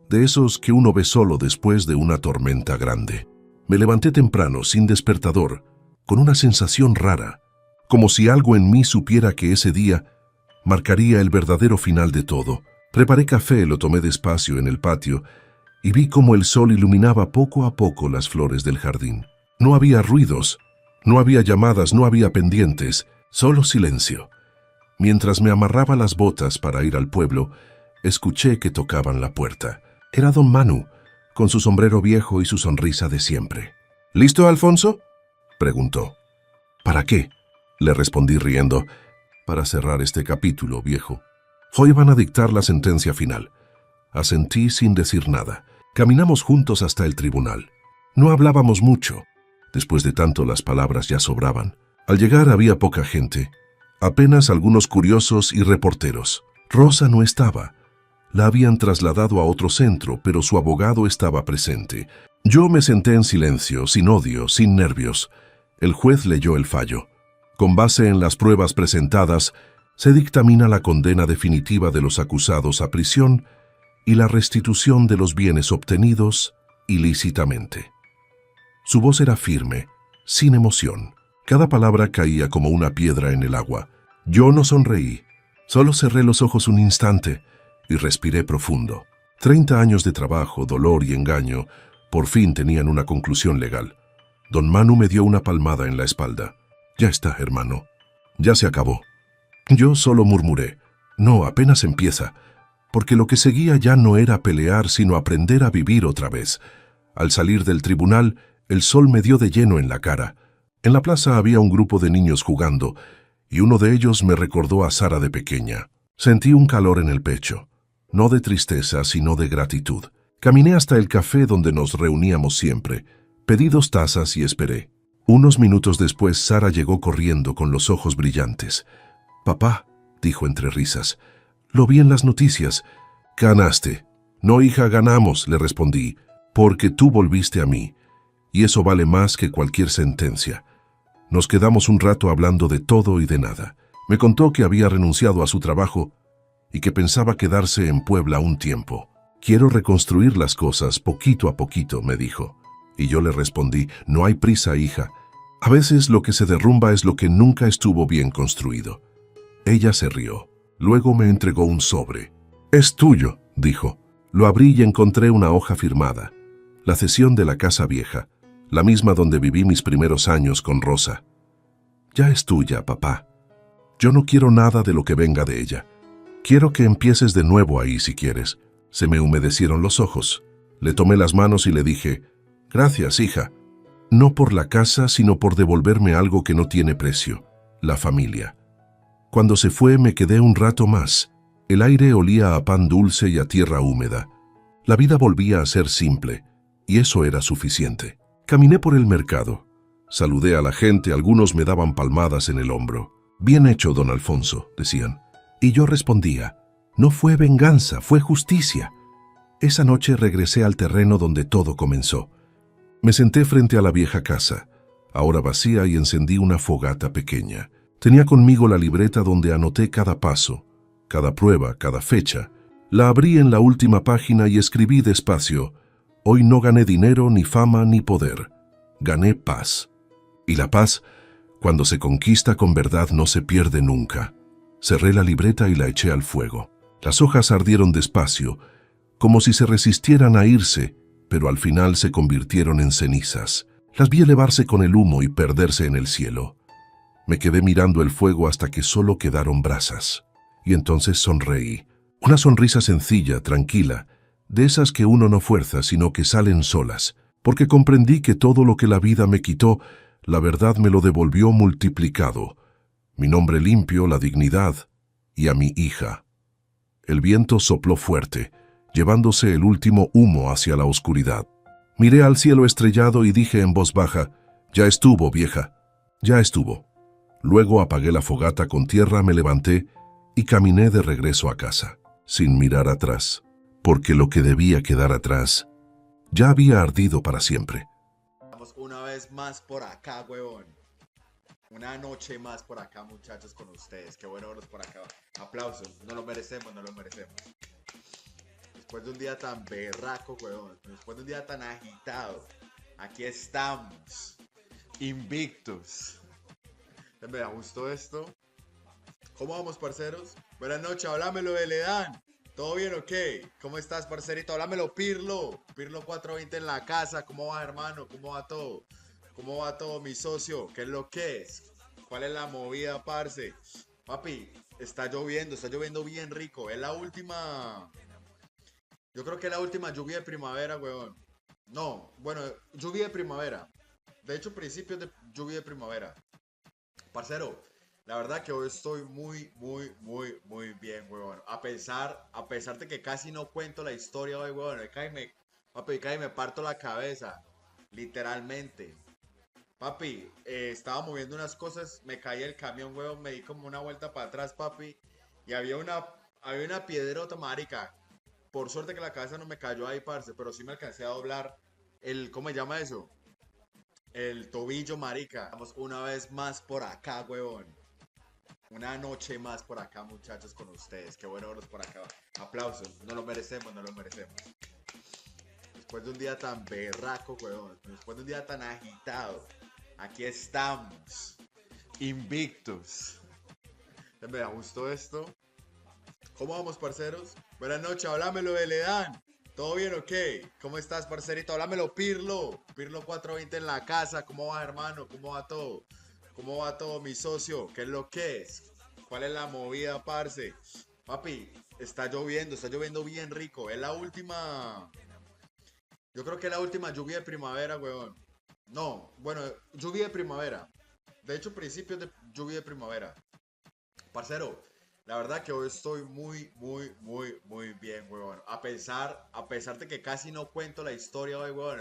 de esos que uno ve solo después de una tormenta grande. Me levanté temprano, sin despertador, con una sensación rara, como si algo en mí supiera que ese día marcaría el verdadero final de todo. Preparé café, lo tomé despacio en el patio y vi cómo el sol iluminaba poco a poco las flores del jardín. No había ruidos, no había llamadas, no había pendientes, solo silencio. Mientras me amarraba las botas para ir al pueblo, escuché que tocaban la puerta. Era don Manu, con su sombrero viejo y su sonrisa de siempre. «¿Listo, Alfonso?», preguntó. «¿Para qué?», le respondí riendo. «Para cerrar este capítulo, viejo. Hoy van a dictar la sentencia final». Asentí sin decir nada. Caminamos juntos hasta el tribunal. No hablábamos mucho. Después de tanto, las palabras ya sobraban. Al llegar había poca gente, apenas algunos curiosos y reporteros. Rosa no estaba. La habían trasladado a otro centro, pero su abogado estaba presente. Yo me senté en silencio, sin odio, sin nervios. El juez leyó el fallo. Con base en las pruebas presentadas, se dictamina la condena definitiva de los acusados a prisión y la restitución de los bienes obtenidos ilícitamente. Su voz era firme, sin emoción. Cada palabra caía como una piedra en el agua. Yo no sonreí, solo cerré los ojos un instante y respiré profundo. 30 años de trabajo, dolor y engaño por fin tenían una conclusión legal. Don Manu me dio una palmada en la espalda. «Ya está, hermano. Ya se acabó». Yo solo murmuré. «No, apenas empieza», porque lo que seguía ya no era pelear, sino aprender a vivir otra vez. Al salir del tribunal, el sol me dio de lleno en la cara. En la plaza había un grupo de niños jugando, y uno de ellos me recordó a Sara de pequeña. Sentí un calor en el pecho, no de tristeza, sino de gratitud. Caminé hasta el café donde nos reuníamos siempre. Pedí 2 tazas y esperé. Unos minutos después, Sara llegó corriendo con los ojos brillantes. «Papá», dijo entre risas, «lo vi en las noticias». «Ganaste». «No, hija, ganamos», le respondí, «porque tú volviste a mí, y eso vale más que cualquier sentencia». Nos quedamos un rato hablando de todo y de nada. Me contó que había renunciado a su trabajo y que pensaba quedarse en Puebla un tiempo. «Quiero reconstruir las cosas poquito a poquito», me dijo. Y yo le respondí, «No hay prisa, hija. A veces lo que se derrumba es lo que nunca estuvo bien construido». Ella se rió. Luego me entregó un sobre. «Es tuyo», dijo. Lo abrí y encontré una hoja firmada. La cesión de la casa vieja, la misma donde viví mis primeros años con Rosa. «Ya es tuya, papá. Yo no quiero nada de lo que venga de ella. Quiero que empieces de nuevo ahí si quieres». Se me humedecieron los ojos. Le tomé las manos y le dije, «Gracias, hija. No por la casa, sino por devolverme algo que no tiene precio, la familia». Cuando se fue me quedé un rato más. El aire olía a pan dulce y a tierra húmeda. La vida volvía a ser simple, y eso era suficiente. Caminé por el mercado. Saludé a la gente, algunos me daban palmadas en el hombro. «Bien hecho, don Alfonso», decían. Y yo respondía, «No fue venganza, fue justicia». Esa noche regresé al terreno donde todo comenzó. Me senté frente a la vieja casa, ahora vacía, y encendí una fogata pequeña. Tenía conmigo la libreta donde anoté cada paso, cada prueba, cada fecha. La abrí en la última página y escribí despacio, «Hoy no gané dinero, ni fama, ni poder. Gané paz». Y la paz, Cuando se conquista con verdad no se pierde nunca. Cerré la libreta y la eché al fuego. Las hojas ardieron despacio, como si se resistieran a irse, pero al final se convirtieron en cenizas. Las vi elevarse con el humo y perderse en el cielo. Me quedé mirando el fuego hasta que solo quedaron brasas. Y entonces sonreí. Una sonrisa sencilla, tranquila, de esas que uno no fuerza, sino que salen solas, porque comprendí que todo lo que la vida me quitó, la verdad me lo devolvió multiplicado. Mi nombre limpio, la dignidad, y a mi hija. El viento sopló fuerte, llevándose el último humo hacia la oscuridad. Miré al cielo estrellado y dije en voz baja, «Ya estuvo, vieja, ya estuvo». Luego apagué la fogata con tierra, me levanté y caminé de regreso a casa, sin mirar atrás, porque lo que debía quedar atrás ya había ardido para siempre. Estamos una vez más por acá, huevón. Una noche más por acá, muchachos, con ustedes. Qué bueno verlos por acá. Aplausos. No lo merecemos, no lo merecemos. Después de un día tan berraco, huevón. Después de un día tan agitado. Aquí estamos. Invictus. Me gustó esto. ¿Cómo vamos, parceros? Buenas noches, háblamelo de Ledan. ¿Todo bien o qué? ¿Cómo estás, parcerito? Háblamelo, Pirlo. Pirlo 420 en la casa. ¿Cómo va, hermano? ¿Cómo va todo? ¿Cómo va todo, mi socio? ¿Qué es lo que es? ¿Cuál es la movida, parce? Papi, está lloviendo bien rico. Es la última... Yo creo que es la última lluvia de primavera, weón. No, bueno, lluvia de primavera. De hecho, principios de lluvia de primavera. Parcero, la verdad que hoy estoy muy bien, weón. A pesar de que casi no cuento la historia hoy, weón. Papi, cae me parto la cabeza. Literalmente. Papi, estaba moviendo unas cosas, me caí el camión, weón, me di como una vuelta para atrás, papi. Y había una piedrota, marica. Por suerte que la cabeza no me cayó ahí, parce, pero sí me alcancé a doblar ¿cómo se llama eso? El tobillo, marica. Estamos una vez más por acá, weón. Una noche más por acá, muchachos, con ustedes. Qué bueno verlos por acá. Aplausos. No lo merecemos, no lo merecemos. Después de un día tan berraco, weón. Después de un día tan agitado. Aquí estamos. Invictus. Me gustó esto. ¿Cómo vamos, parceros? Buenas noches, háblamelo de Ledan. ¿Todo bien o qué? ¿Cómo estás, parcerito? Háblamelo, Pirlo. Pirlo 420 en la casa. ¿Cómo va, hermano? ¿Cómo va todo? ¿Cómo va todo, mi socio? ¿Qué es lo que es? ¿Cuál es la movida, parce? Papi, está lloviendo bien rico. Es la última... Yo creo que es la última lluvia de primavera, weón. No, bueno, lluvia de primavera. De hecho, principios de lluvia de primavera. Parcero, la verdad que hoy estoy muy bien, weón. A pesar de que casi no cuento la historia hoy, weón.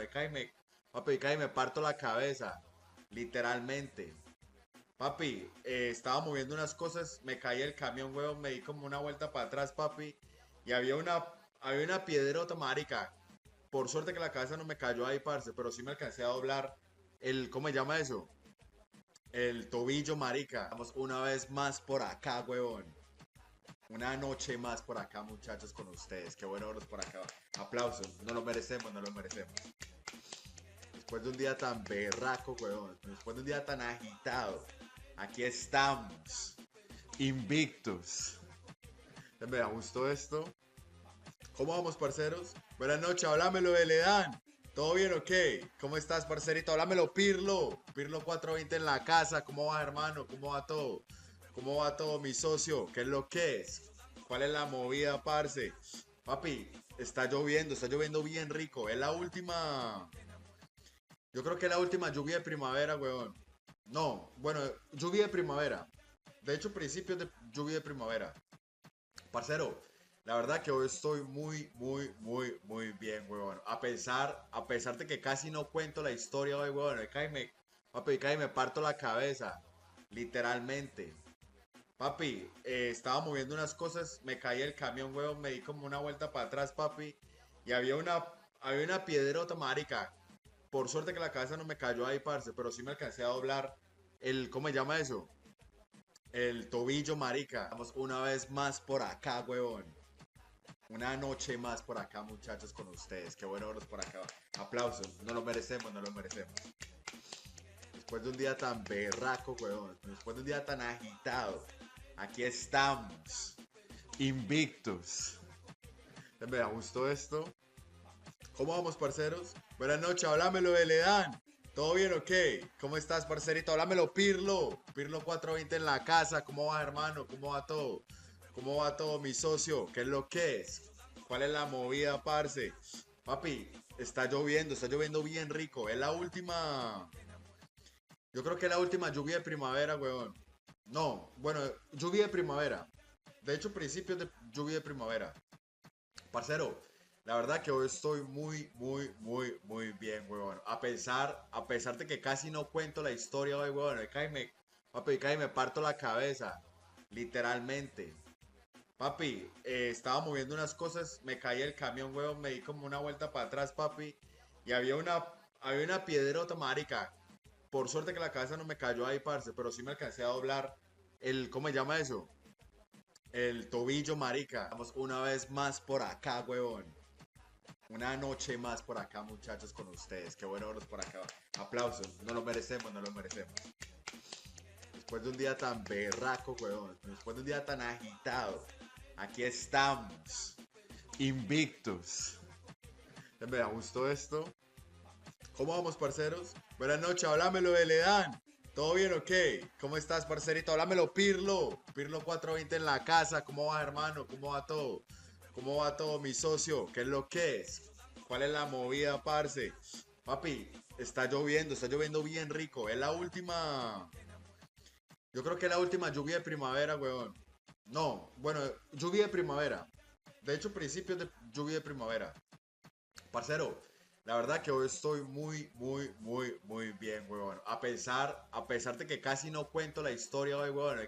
Papi, cae me parto la cabeza. Literalmente. Papi, estaba moviendo unas cosas, me caí el camión, weón, me di como una vuelta para atrás, papi. Y había una piedrota, marica. Por suerte que la cabeza no me cayó ahí, parce, pero sí me alcancé a doblar ¿cómo se llama eso? El tobillo, marica. Estamos una vez más por acá, weón. Una noche más por acá, muchachos, con ustedes. Qué bueno verlos por acá. Aplausos. No lo merecemos, no lo merecemos. Después de un día tan berraco, weón. Después de un día tan agitado. Aquí estamos. Invictus. Me gustó esto. ¿Cómo vamos, parceros? Buenas noches, háblamelo de Ledan. ¿Todo bien o qué? ¿Cómo estás, parcerito? Háblamelo, Pirlo. Pirlo 420 en la casa. ¿Cómo va, hermano? ¿Cómo va todo? ¿Cómo va todo, mi socio? ¿Qué es lo que es? ¿Cuál es la movida, parce? Papi, está lloviendo bien rico. Es la última... Yo creo que es la última lluvia de primavera, weón. No, bueno, lluvia de primavera. De hecho, principios de lluvia de primavera. Parcero, la verdad que hoy estoy muy bien, weón. A pesar de que casi no cuento la historia hoy, weón. Papi, cae me parto la cabeza. Literalmente. Papi, estaba moviendo unas cosas, me caí el camión, weón, me di como una vuelta para atrás, papi. Y había una piedrota, marica. Por suerte que la cabeza no me cayó ahí, parce, pero sí me alcancé a doblar ¿cómo se llama eso? El tobillo, marica. Estamos una vez más por acá, weón. Una noche más por acá, muchachos, con ustedes. Qué bueno verlos por acá. Aplausos. No lo merecemos, no lo merecemos. Después de un día tan berraco, weón. Después de un día tan agitado. Aquí estamos. Invictos. Me gustó esto. ¿Cómo vamos, parceros? Buenas noches, háblamelo, Beledán. ¿Todo bien o qué? ¿Cómo estás, parcerito? Háblamelo, Pirlo. Pirlo 420 en la casa. ¿Cómo va, hermano? ¿Cómo va todo? ¿Cómo va todo, mi socio? ¿Qué es lo que es? ¿Cuál es la movida, parce? Papi, está lloviendo bien rico. Es la última. Yo creo que es la última lluvia de primavera, weón. No, bueno, lluvia de primavera. De hecho, principios de lluvia de primavera. Parcero, la verdad que hoy estoy muy bien, weón. A pesar de que casi no cuento la historia hoy, weón. Papi, cae me parto la cabeza. Literalmente. Papi, estaba moviendo unas cosas, me caí el camión, weón, me di como una vuelta para atrás, papi. Y había una piedrota, marica. Por suerte que la cabeza no me cayó ahí, parce, pero sí me alcancé a doblar ¿cómo se llama eso? El tobillo, marica. Vamos una vez más por acá, weón. Una noche más por acá, muchachos, con ustedes. Qué bueno verlos por acá. Aplausos. No lo merecemos, no lo merecemos. Después de un día tan berraco, weón. Después de un día tan agitado. Aquí estamos. Invictos. Me gustó esto. ¿Cómo vamos, parceros? Buenas noches, háblamelo, Beledán. ¿Todo bien o qué? ¿Cómo estás, parcerito? Háblamelo, Pirlo. Pirlo 420 en la casa. ¿Cómo va, hermano? ¿Cómo va todo? ¿Cómo va todo, mi socio? ¿Qué es lo que es? ¿Cuál es la movida, parce? Papi, está lloviendo bien rico. Es la última. Yo creo que es la última lluvia de primavera, weón. No, bueno, lluvia de primavera. De hecho, principios de lluvia de primavera. Parcero, la verdad que hoy estoy muy bien, weón. A pesar de que casi no cuento la historia hoy, weón.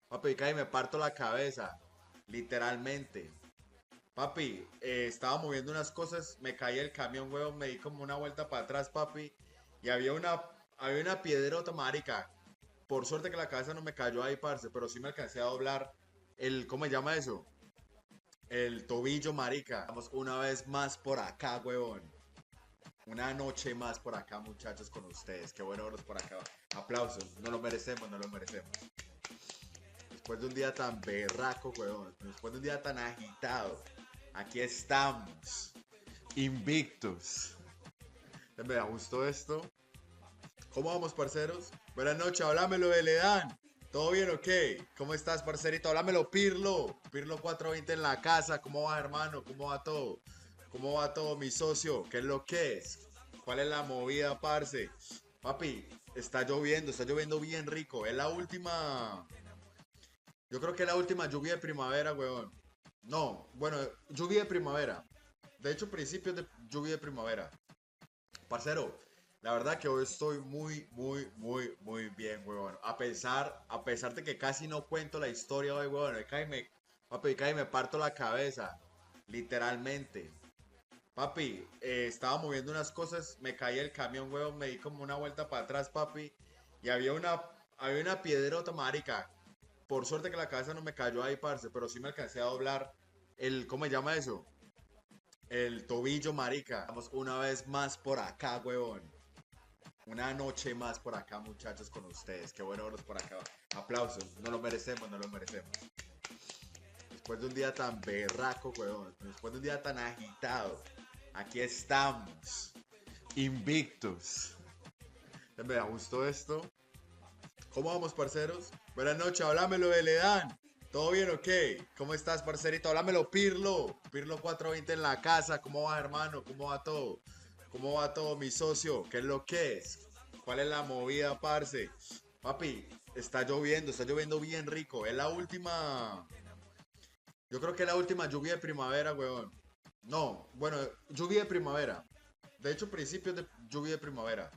Papi, cae me parto la cabeza. Literalmente. Papi, estaba moviendo unas cosas, me caí el camión, weón, me di como una vuelta para atrás, papi. Y había una piedrota, marica. Por suerte que la cabeza no me cayó ahí, parce, pero sí me alcancé a doblar ¿cómo se llama eso? El tobillo, marica. Vamos una vez más por acá, weón. Una noche más por acá, muchachos, con ustedes. Qué bueno verlos por acá. Aplausos. No lo merecemos, no lo merecemos. Después de un día tan berraco, weón. Después de un día tan agitado. Aquí estamos. Invictos. Me gustó esto. ¿Cómo vamos, parceros? Buenas noches, háblamelo, Beledán. ¿Todo bien o qué? ¿Cómo estás, parcerito? Háblamelo, Pirlo. Pirlo 420 en la casa. ¿Cómo va, hermano? ¿Cómo va todo? ¿Cómo va todo, mi socio? ¿Qué es lo que es? ¿Cuál es la movida, parce? Papi, está lloviendo bien rico. Es la última. Yo creo que es la última lluvia de primavera, weón. No, bueno, lluvia de primavera. De hecho, principios de lluvia de primavera. Parcero, la verdad que hoy estoy muy bien, weón. A pesar de que casi no cuento la historia hoy, weón. Papi, cae me parto la cabeza. Literalmente. Papi, estaba moviendo unas cosas, me caí el camión, weón, me di como una vuelta para atrás, papi. Y había una piedrota, marica. Por suerte que la cabeza no me cayó ahí, parce, pero sí me alcancé a doblar ¿cómo se llama eso? El tobillo, marica. Vamos una vez más por acá, weón. Una noche más por acá, muchachos, con ustedes. Qué bueno verlos por acá. Aplausos. No lo merecemos, no lo merecemos. Después de un día tan berraco, weón. Después de un día tan agitado. Aquí estamos. Invictos. Me gustó esto. ¿Cómo vamos, parceros? Buenas noches, háblamelo, Beledán. ¿Todo bien o qué? ¿Cómo estás, parcerito? Háblamelo, Pirlo. Pirlo 420 en la casa. ¿Cómo va, hermano? ¿Cómo va todo? ¿Cómo va todo, mi socio? ¿Qué es lo que es? ¿Cuál es la movida, parce? Papi, está lloviendo bien rico. Es la última. Yo creo que es la última lluvia de primavera, weón. No, bueno, lluvia de primavera. De hecho, principios de lluvia de primavera.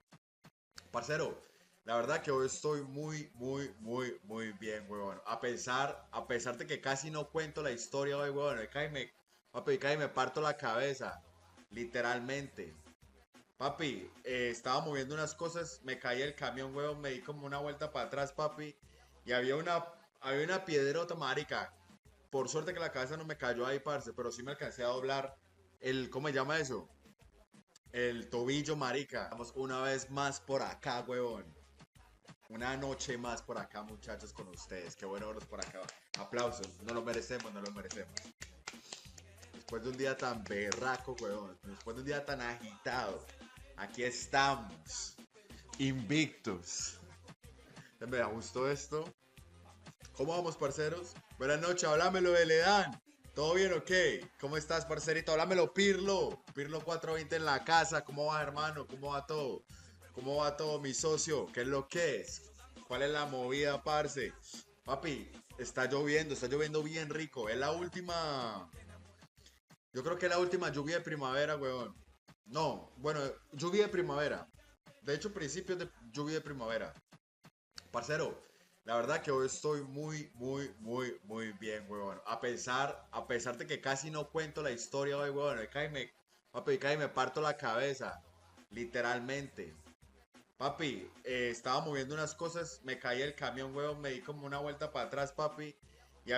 Parcero, la verdad que hoy estoy muy bien, weón. A pesar de que casi no cuento la historia hoy, weón. Papi, cae me parto la cabeza. Literalmente. Papi, estaba moviendo unas cosas, me caí el camión, weón, me di como una vuelta para atrás, papi. Y había una piedrota, marica. Por suerte que la cabeza no me cayó ahí, parce, pero sí me alcancé a doblar ¿cómo se llama eso? El tobillo, marica. Vamos una vez más por acá, weón. Una noche más por acá, muchachos, con ustedes. Qué bueno verlos por acá. Aplausos. No lo merecemos, no lo merecemos. Después de un día tan berraco, weón. Después de un día tan agitado. Aquí estamos. Invictos. Me gustó esto. ¿Cómo vamos, parceros? Buenas noches, háblamelo de Ledan. ¿Todo bien o qué? ¿Cómo estás, parcerito? Háblamelo, Pirlo. Pirlo 420 en la casa. ¿Cómo va, hermano? ¿Cómo va todo? ¿Cómo va todo, mi socio? ¿Qué es lo que es? ¿Cuál es la movida, parce? Papi, está lloviendo bien rico. Es la última. Yo creo que es la última lluvia de primavera, weón. No, bueno, lluvia de primavera. De hecho, principios de lluvia de primavera. Parcero, la verdad que hoy estoy muy bien, weón. A pesar de que casi no cuento la historia hoy, weón. Papi, casi me parto la cabeza. Literalmente. Papi, estaba moviendo unas cosas, me caí el camión, weón, me di como una vuelta para atrás, papi.